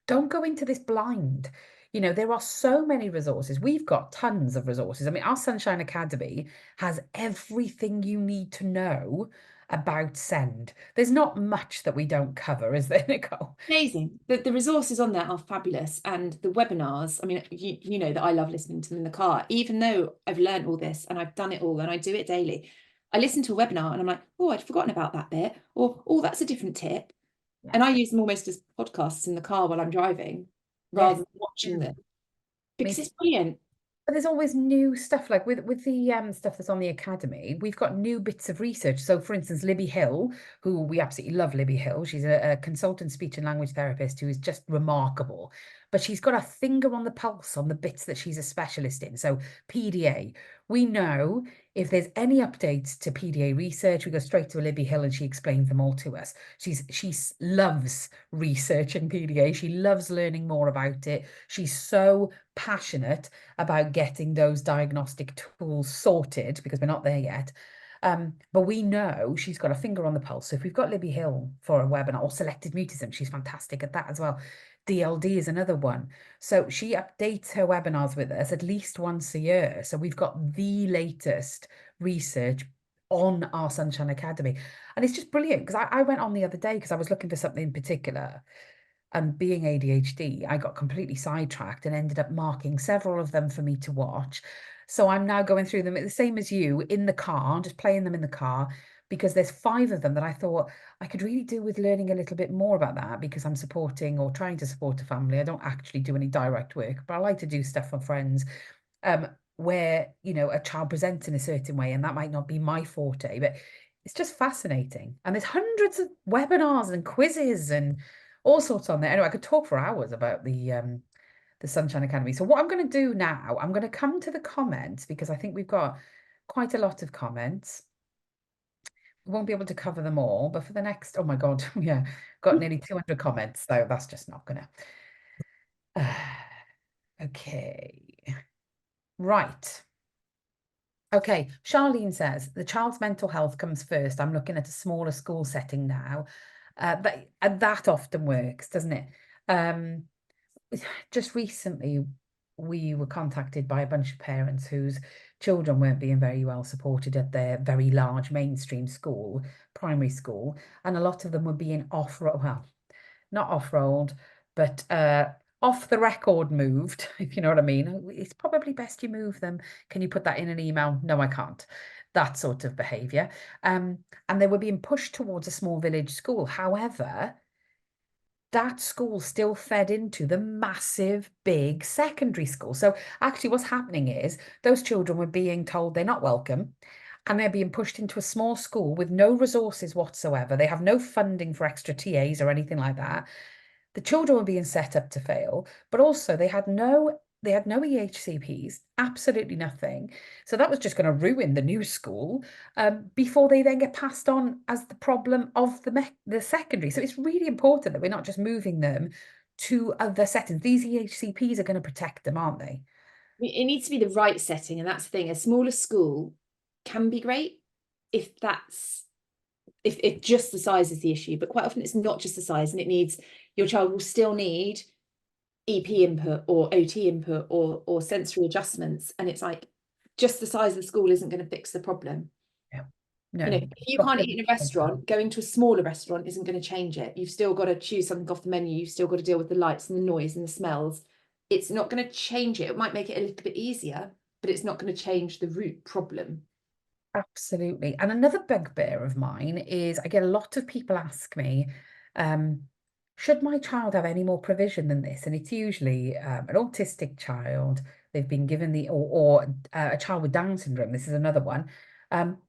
don't go into this blind. You know, there are so many resources. We've got tons of resources. I mean, our Sunshine Academy has everything you need to know about SEND. There's not much that we don't cover, is there, Nicole? Amazing. The resources on there are fabulous. And the webinars, I mean, you know that I love listening to them in the car, even though I've learned all this and I've done it all and I do it daily. I listen to a webinar and I'm like, oh, I'd forgotten about that bit. Or, oh, that's a different tip. Yeah. And I use them almost as podcasts in the car while I'm driving rather Yes. than watching them Me because it's brilliant. But there's always new stuff, like with the stuff that's on the academy, we've got new bits of research. So for instance, Libby Hill, who we absolutely love, Libby Hill, she's a consultant speech and language therapist who is just remarkable. But she's got a finger on the pulse on the bits that she's a specialist in. So PDA, we know if there's any updates to PDA research, we go straight to Libby Hill and she explains them all to us. She loves researching PDA. She loves learning more about it. She's so passionate about getting those diagnostic tools sorted because we're not there yet. But we know she's got a finger on the pulse. So if we've got Libby Hill for a webinar or selected mutism, she's fantastic at that as well. DLD is another one. So she updates her webinars with us at least once a year. So we've got the latest research on our Sunshine Academy. And it's just brilliant because I went on the other day because I was looking for something in particular. And being ADHD, I got completely sidetracked and ended up marking several of them for me to watch. So I'm now going through them, the same as you, in the car, just playing them in the car, because there's 5 of them that I thought I could really do with learning a little bit more about that, because I'm supporting or trying to support a family. I don't actually do any direct work, but I like to do stuff for friends, where, you know, a child presents in a certain way, and that might not be my forte, but it's just fascinating. And there's hundreds of webinars and quizzes and all sorts on there. Anyway, I could talk for hours about the Sunshine Academy. So what I'm going to do now, I'm going to come to the comments, because I think we've got quite a lot of comments. We won't be able to cover them all, but for the next, oh my God, yeah, got nearly 200 comments, so that's just not gonna. Okay, right. Okay, Charlene says the child's mental health comes first. I'm looking at a smaller school setting now. That often works, doesn't it? Just recently, we were contacted by a bunch of parents whose children weren't being very well supported at their very large mainstream school, primary school, and a lot of them were being well, not off-rolled, but off the record moved, if you know what I mean. It's probably best you move them. Can you put that in an email? No, I can't. That sort of behavior. And they were being pushed towards a small village school. However, that school still fed into the massive, big secondary school. So actually what's happening is those children were being told they're not welcome, and they're being pushed into a small school with no resources whatsoever. They have no funding for extra TAs or anything like that. The children were being set up to fail, but also they had no EHCPs, absolutely nothing. So that was just going to ruin the new school, before they then get passed on as the problem of the secondary. So it's really important that we're not just moving them to other settings. These EHCPs are going to protect them, aren't they? It needs to be the right setting, and that's the thing. A smaller school can be great if that's if just the size is the issue, but quite often it's not just the size, and it needs, your child will still need EP input or OT input or sensory adjustments, and it's like just the size of the school isn't going to fix the problem. Yeah. You No. know, if you can't eat in a restaurant, going to a smaller restaurant isn't going to change it. You've still got to choose something off the menu. You've still got to deal with the lights and the noise and the smells. It's not going to change it. It might make it a little bit easier, but it's not going to change the root problem. Absolutely. And another bugbear of mine is I get a lot of people ask me, um, should my child have any more provision than this? And it's usually an autistic child. They've been given or a child with Down syndrome. This is another one,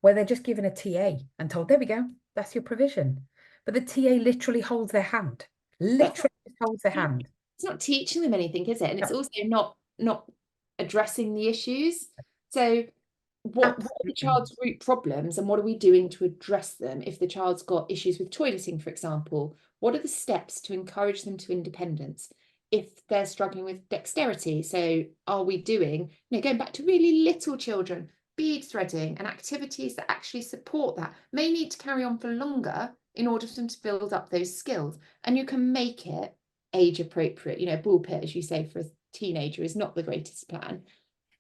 where they're just given a TA and told, there we go, that's your provision. But the TA literally holds their hand, literally just holds their hand. It's not teaching them anything, is it? And it's No, also not addressing the issues. So what are the absolutely. child's root problems, and what are we doing to address them? If the child's got issues with toileting, for example, what are the steps to encourage them to independence? If they're struggling with dexterity, so are we doing, going back to really little children, bead threading and activities that actually support that, may need to carry on for longer in order for them to build up those skills. And you can make it age appropriate. A ball pit, as you say, for a teenager is not the greatest plan,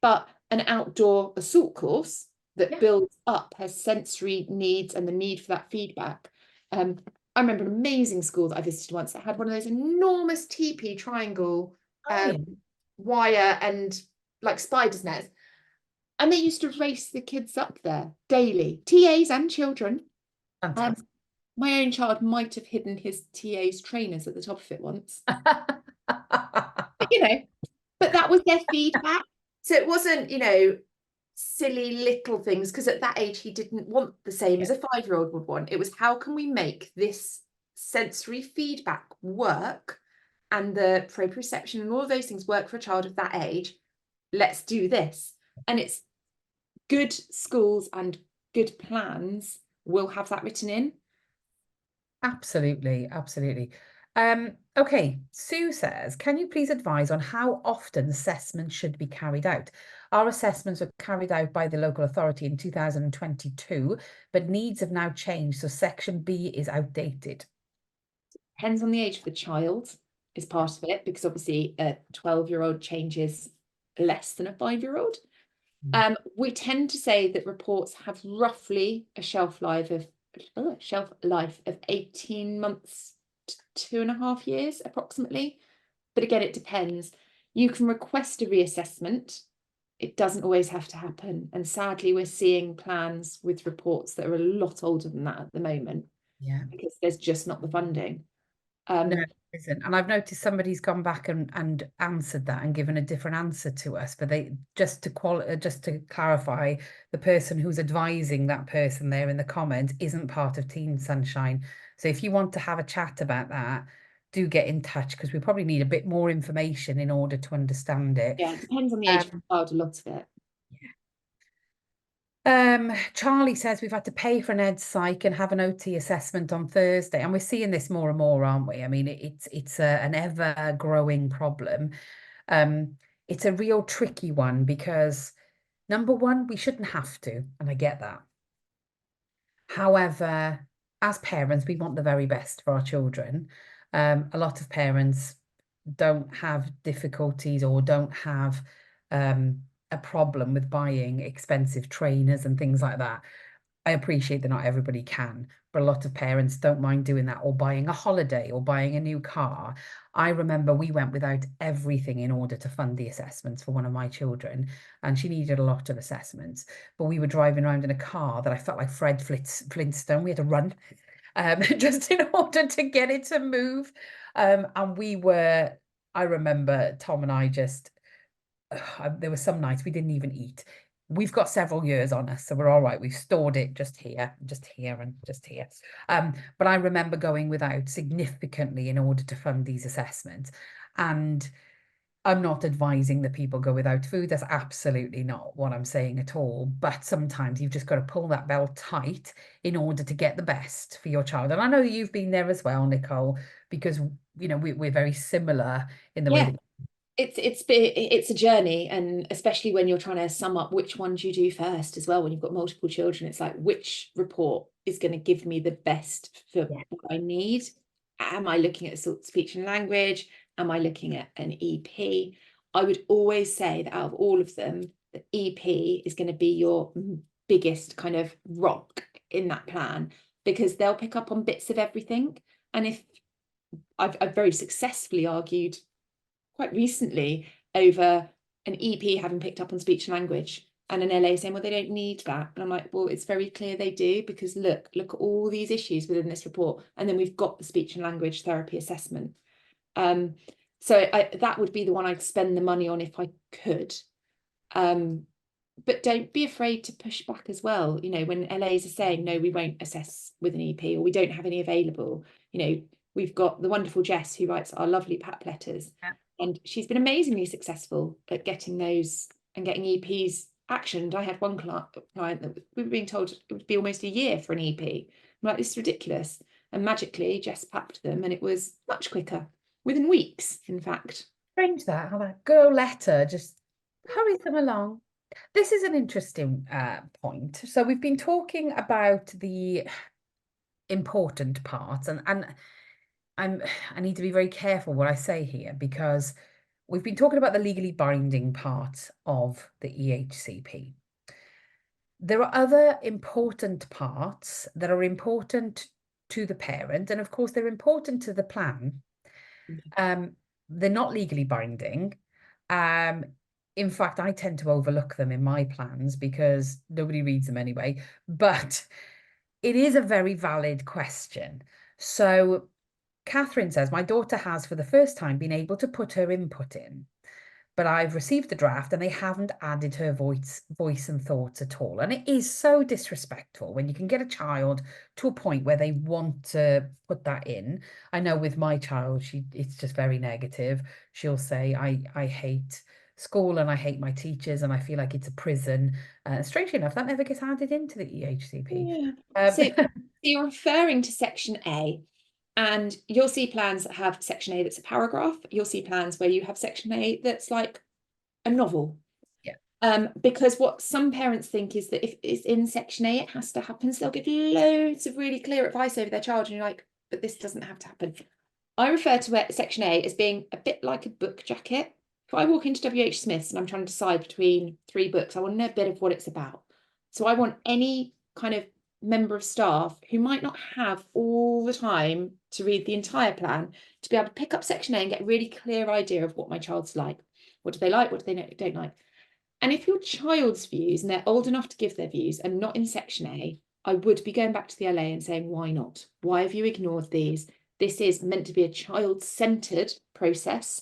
but an outdoor assault course that builds up her sensory needs and the need for that feedback. I remember an amazing school that I visited once that had one of those enormous TP triangle wire and like spider's nets. And they used to race the kids up there daily, TAs and children. Fantastic. My own child might have hidden his TA's trainers at the top of it once. But, but that was their feedback. So it wasn't, silly little things, because at that age he didn't want the same as a 5-year-old would want. It was, how can we make this sensory feedback work and the proprioception and all of those things work for a child of that age? Let's do this. And it's good schools and good plans will have that written in. Absolutely, absolutely. Okay, Sue says, can you please advise on how often assessments should be carried out? Our assessments were carried out by the local authority in 2022, but needs have now changed, so section B is outdated. Depends on the age of the child is part of it, because obviously a 12-year-old changes less than a 5-year-old. We tend to say that reports have roughly a shelf life of 18 months 2.5 years approximately. But again, it depends. You can request a reassessment. It doesn't always have to happen. And sadly, we're seeing plans with reports that are a lot older than that at the moment. Yeah. Because there's just not the funding. No, it isn't. And I've noticed somebody's gone back and answered that and given a different answer to us. But they just to clarify, the person who's advising that person there in the comments isn't part of Teen Sunshine. So if you want to have a chat about that, do get in touch, because we probably need a bit more information in order to understand it. Yeah, it depends on the age of the child, a lot of it. Charlie says we've had to pay for an ed psych and have an OT assessment on Thursday, and we're seeing this more and more, aren't we? I mean, it's an ever growing problem. It's a real tricky one because, number one, we shouldn't have to, and I get that. However, as parents, we want the very best for our children. A lot of parents don't have difficulties or don't have a problem with buying expensive trainers and things like that. I appreciate that not everybody can, but a lot of parents don't mind doing that, or buying a holiday or buying a new car. I remember we went without everything in order to fund the assessments for one of my children, and she needed a lot of assessments. But we were driving around in a car that I felt like Fred Flintstone. We had to run just in order to get it to move. And I remember Tom and I just, there were some nights we didn't even eat. We've got several years on us, so we're all right. We've stored it just here, and just here. But I remember going without significantly in order to fund these assessments. And I'm not advising that people go without food. That's absolutely not what I'm saying at all. But sometimes you've just got to pull that belt tight in order to get the best for your child. And I know you've been there as well, Nicole, because we're very similar in the way that It's a journey, and especially when you're trying to sum up which ones you do first as well. When you've got multiple children, it's like, which report is going to give me the best for what I need? Am I looking at speech and language? Am I looking at an EP? I would always say that out of all of them, the EP is going to be your biggest kind of rock in that plan, because they'll pick up on bits of everything. And if I've very successfully argued quite recently over an EP having picked up on speech and language, and an LA saying, well, they don't need that. And I'm like, well, it's very clear they do, because look at all these issues within this report. And then we've got the speech and language therapy assessment. So that would be the one I'd spend the money on if I could. But don't be afraid to push back as well. When LAs are saying, no, we won't assess with an EP, or we don't have any available, we've got the wonderful Jess who writes our lovely PAP letters. Yeah. And she's been amazingly successful at getting those and getting EPs actioned. I had one client that we were being told it would be almost a year for an EP. I'm like, this is ridiculous. And magically, Jess papped them, and it was much quicker, within weeks, in fact. Strange that, how that good old letter just hurries them along. This is an interesting point. So we've been talking about the important parts, and I need to be very careful what I say here, because we've been talking about the legally binding part of the EHCP. There are other important parts that are important to the parent, and of course they're important to the plan. They're not legally binding. In fact, I tend to overlook them in my plans because nobody reads them anyway. But it is a very valid question. So Catherine says, my daughter has for the first time been able to put her input in, but I've received the draft and they haven't added her voice and thoughts at all. And it is so disrespectful when you can get a child to a point where they want to put that in. I know with my child, it's just very negative. She'll say, I hate school and I hate my teachers and I feel like it's a prison. Strangely enough, that never gets added into the EHCP. Yeah. So you're referring to Section A. And you'll see plans that have Section A that's a paragraph. You'll see plans where you have Section A that's like a novel. Yeah. Because what some parents think is that if it's in Section A, it has to happen. So they'll give loads of really clear advice over their child, and you're like, but this doesn't have to happen. I refer to Section A as being a bit like a book jacket. If I walk into WH Smith's and I'm trying to decide between 3 books, I want to know a bit of what it's about. So I want any kind of member of staff who might not have all the time to read the entire plan to be able to pick up section A and get a really clear idea of what my child's like. What do they like? What do they don't like? And if your child's views, and they're old enough to give their views, and not in section A, I would be going back to the LA and saying, why not? Why have you ignored these? This is meant to be a child-centered process.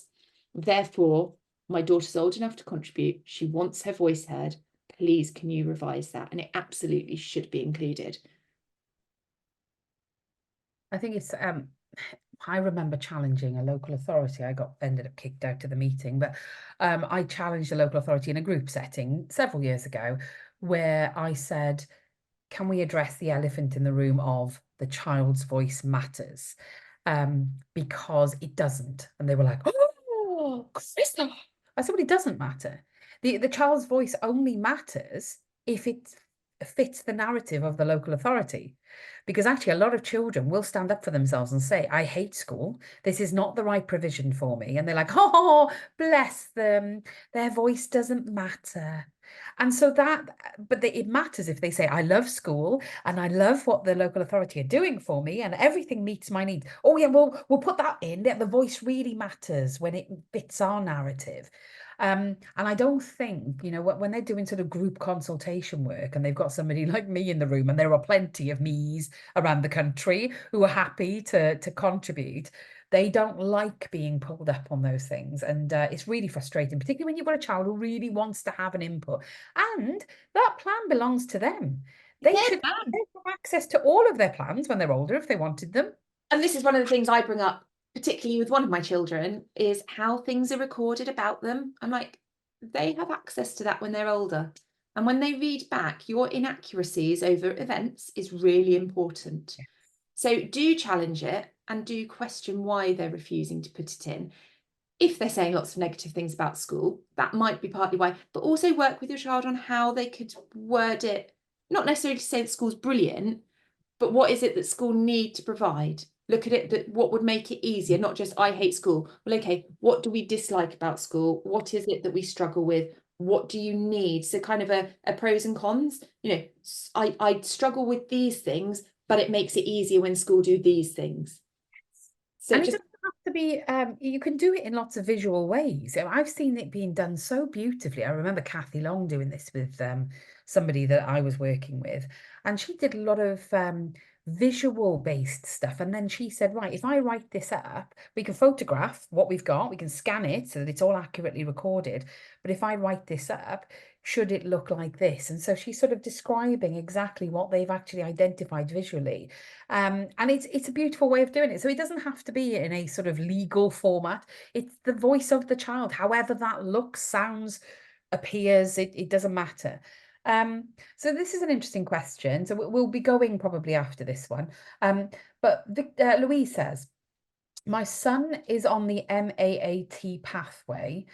Therefore, my daughter's old enough to contribute. She wants her voice heard. Please, can you revise that? And it absolutely should be included. I think it's I remember challenging a local authority. I ended up kicked out of the meeting, but I challenged a local authority in a group setting several years ago, where I said, can we address the elephant in the room of the child's voice matters? Because it doesn't. And they were like, oh, Chrissa. I said, well, it doesn't matter. The child's voice only matters if it fits the narrative of the local authority. Because actually, a lot of children will stand up for themselves and say, I hate school. This is not the right provision for me. And they're like, oh, bless them. Their voice doesn't matter. And so it matters if they say, I love school and I love what the local authority are doing for me and everything meets my needs. Oh yeah, we'll put that in. The voice really matters when it fits our narrative. And I don't think, when they're doing sort of group consultation work and they've got somebody like me in the room, and there are plenty of me's around the country who are happy to contribute, they don't like being pulled up on those things. And it's really frustrating, particularly when you've got a child who really wants to have an input. And that plan belongs to them. They should have access to all of their plans when they're older if they wanted them. And this is one of the things I bring up, particularly with one of my children, is how things are recorded about them. I'm like, they have access to that when they're older. And when they read back, your inaccuracies over events is really important. So do challenge it and do question why they're refusing to put it in. If they're saying lots of negative things about school, that might be partly why, but also work with your child on how they could word it, not necessarily to say that school's brilliant, but what is it that school need to provide? Look at it, that what would make it easier, not just I hate school. Well, okay, what do we dislike about school? What is it that we struggle with? What do you need? So kind of a pros and cons. I struggle with these things, but it makes it easier when school do these things. So and it doesn't have to be, you can do it in lots of visual ways. I've seen it being done so beautifully. I remember Kathy Long doing this with somebody that I was working with, and she did a lot of visual based stuff. And then she said, right, if I write this up, we can photograph what we've got, we can scan it so that it's all accurately recorded. But if I write this up, should it look like this? And so she's sort of describing exactly what they've actually identified visually. And it's a beautiful way of doing it. So it doesn't have to be in a sort of legal format. It's the voice of the child, however that looks, sounds, appears, it doesn't matter. So this is an interesting question. So we'll be going probably after this one. But Louise says, my son is on the MAAT pathway.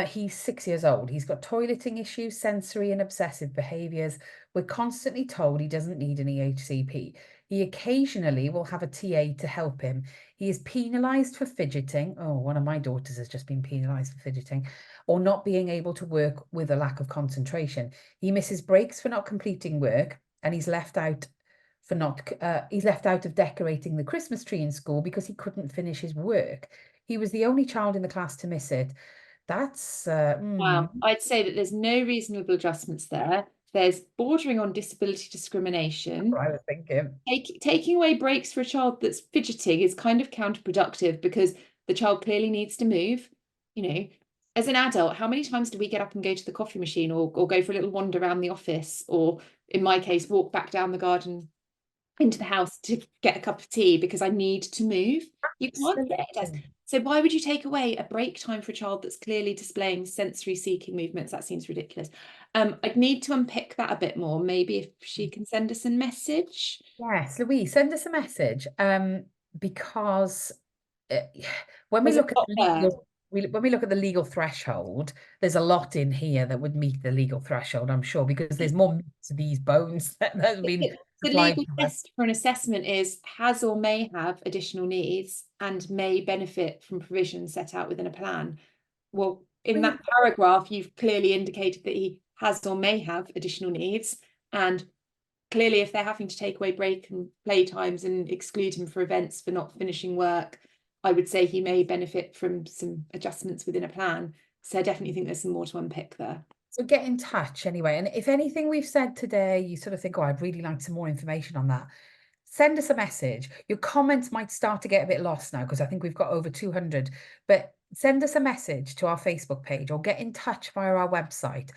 He's 6 years old. He's got toileting issues, sensory and obsessive behaviours. We're constantly told he doesn't need an EHCP. He occasionally will have a TA to help him. He is penalised for fidgeting. Oh, one of my daughters has just been penalised for fidgeting, or not being able to work with a lack of concentration. He misses breaks for not completing work, and he's left out of decorating the Christmas tree in school because he couldn't finish his work. He was the only child in the class to miss it. That's wow. I'd say that there's no reasonable adjustments there. There's bordering on disability discrimination. what I was thinking. Taking away breaks for a child that's fidgeting is kind of counterproductive because the child clearly needs to move. As an adult, how many times do we get up and go to the coffee machine or go for a little wander around the office, or in my case, walk back down the garden into the house to get a cup of tea because I need to move? You can't get it. So why would you take away a break time for a child that's clearly displaying sensory seeking movements? That seems ridiculous. I'd need to unpick that a bit more. Maybe if she can send us a message. Yes, Louise, send us a message. Because when we look at the legal threshold, there's a lot in here that would meet the legal threshold, I'm sure, because there's more meat to these bones that has been the legal test for an assessment is has or may have additional needs and may benefit from provisions set out within a plan. Well, in that paragraph, you've clearly indicated that he has or may have additional needs, and clearly, if they're having to take away break and play times and exclude him for events for not finishing work, I would say he may benefit from some adjustments within a plan. So I definitely think there's some more to unpick there. So get in touch anyway. And if anything we've said today, you sort of think, oh, I'd really like some more information on that, send us a message. Your comments might start to get a bit lost now because I think we've got over 200, but send us a message to our Facebook page or get in touch via our website.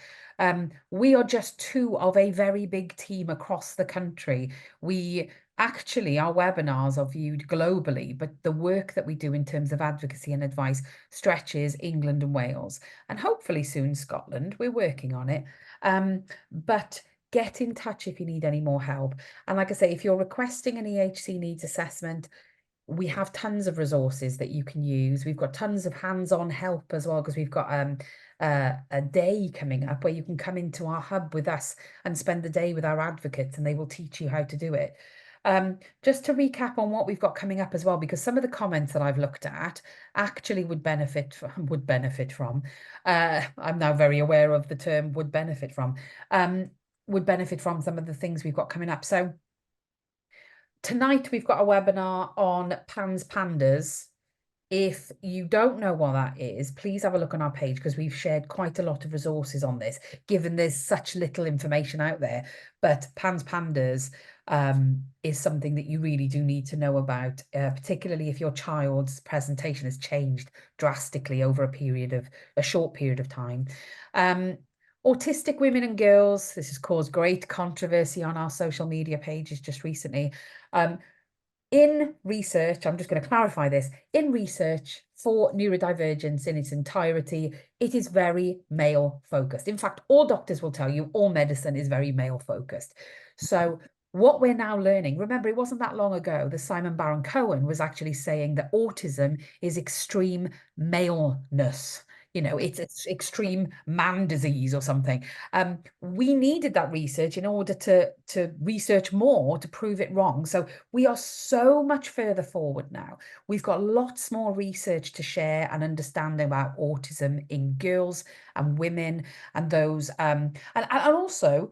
We are just two of a very big team across the country. Actually, our webinars are viewed globally, but the work that we do in terms of advocacy and advice stretches England and Wales, and hopefully soon Scotland. We're working on it. But get in touch if you need any more help. And like I say, if you're requesting an EHC needs assessment, we have tons of resources that you can use. We've got tons of hands-on help as well, because we've got a day coming up where you can come into our hub with us and spend the day with our advocates, and they will teach you how to do it. Just to recap on what we've got coming up as well, because some of the comments that I've looked at actually would benefit from. I'm now very aware of the term would benefit from some of the things we've got coming up. So tonight we've got a webinar on PANS pandas. If you don't know what that is, please have a look on our page, because we've shared quite a lot of resources on this, given there's such little information out there. But PANS pandas is something that you really do need to know about, particularly if your child's presentation has changed drastically over a short period of time. Autistic women and girls, this has caused great controversy on our social media pages just recently. In research, I'm just going to clarify this, in research for neurodivergence in its entirety, it is very male focused. In fact, all doctors will tell you all medicine is very male focused. So what we're now learning, remember, it wasn't that long ago that Simon Baron-Cohen was actually saying that autism is extreme maleness. You know, it's extreme man disease or something. We needed that research in order to research more to prove it wrong. So we are so much further forward now. We've got lots more research to share and understanding about autism in girls and women and those. And also,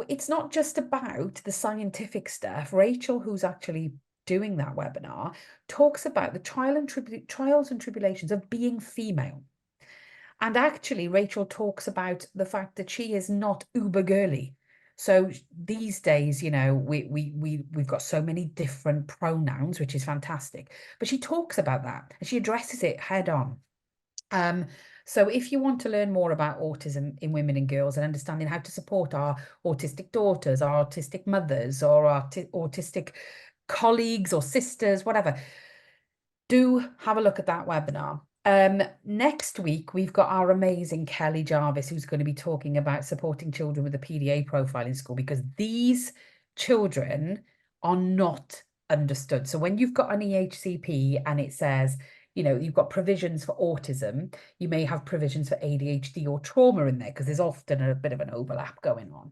it's not just about the scientific stuff. Rachel, who's actually doing that webinar, talks about the trials and tribulations of being female. And actually, Rachel talks about the fact that she is not uber girly. So these days, you know, we've got so many different pronouns, which is fantastic. But she talks about that and she addresses it head on. So if you want to learn more about autism in women and girls and understanding how to support our autistic daughters, our autistic mothers, or our autistic colleagues or sisters, whatever, do have a look at that webinar. Next week, we've got our amazing Kelly Jarvis, who's going to be talking about supporting children with a PDA profile in school, because these children are not understood. So when you've got an EHCP and it says, you know, you've got provisions for autism, you may have provisions for ADHD or trauma in there, because there's often a bit of an overlap going on.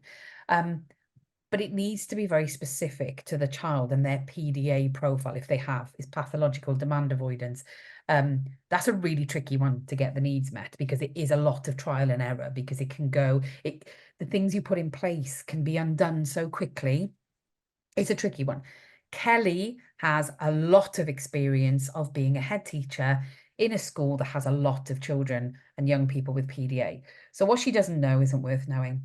But it needs to be very specific to the child and their PDA profile, if they have, is pathological demand avoidance. That's a really tricky one to get the needs met, because it is a lot of trial and error, because it can go, the things you put in place can be undone so quickly. It's a tricky one. Kelly has a lot of experience of being a head teacher in a school that has a lot of children and young people with PDA. So what she doesn't know isn't worth knowing.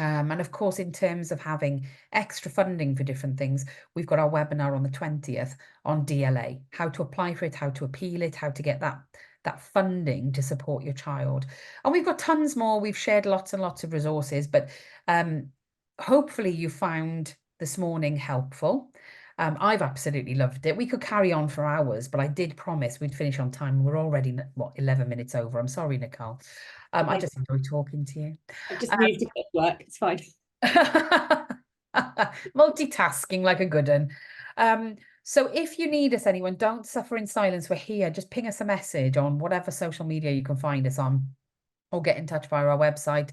And of course, in terms of having extra funding for different things, we've got our webinar on the 20th on DLA, how to apply for it, how to appeal it, how to get that funding to support your child. And we've got tons more. We've shared lots and lots of resources, but hopefully you found this morning helpful. I've absolutely loved it. We could carry on for hours, but I did promise we'd finish on time. We're already, what, 11 minutes over. I'm sorry, Nicole. I just enjoy talking to you. I've just moved to get work. It's fine. Multitasking like a good one. So if you need us, anyone, don't suffer in silence. We're here. Just ping us a message on whatever social media you can find us on, or get in touch via our website.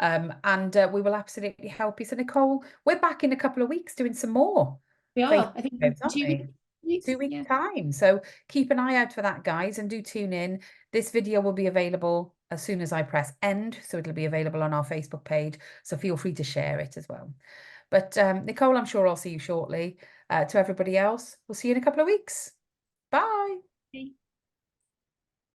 And we will absolutely help you. So Nicole, we're back in a couple of weeks doing some more. We are. I think Aren't 2 we? weeks. 2 weeks Yeah. time. So keep an eye out for that, guys, and do tune in. This video will be available as soon as I press end, so it'll be available on our Facebook page. So feel free to share it as well. But But Nicole, I'm sure I'll see you shortly. To everybody else, we'll see you in a couple of weeks. Bye.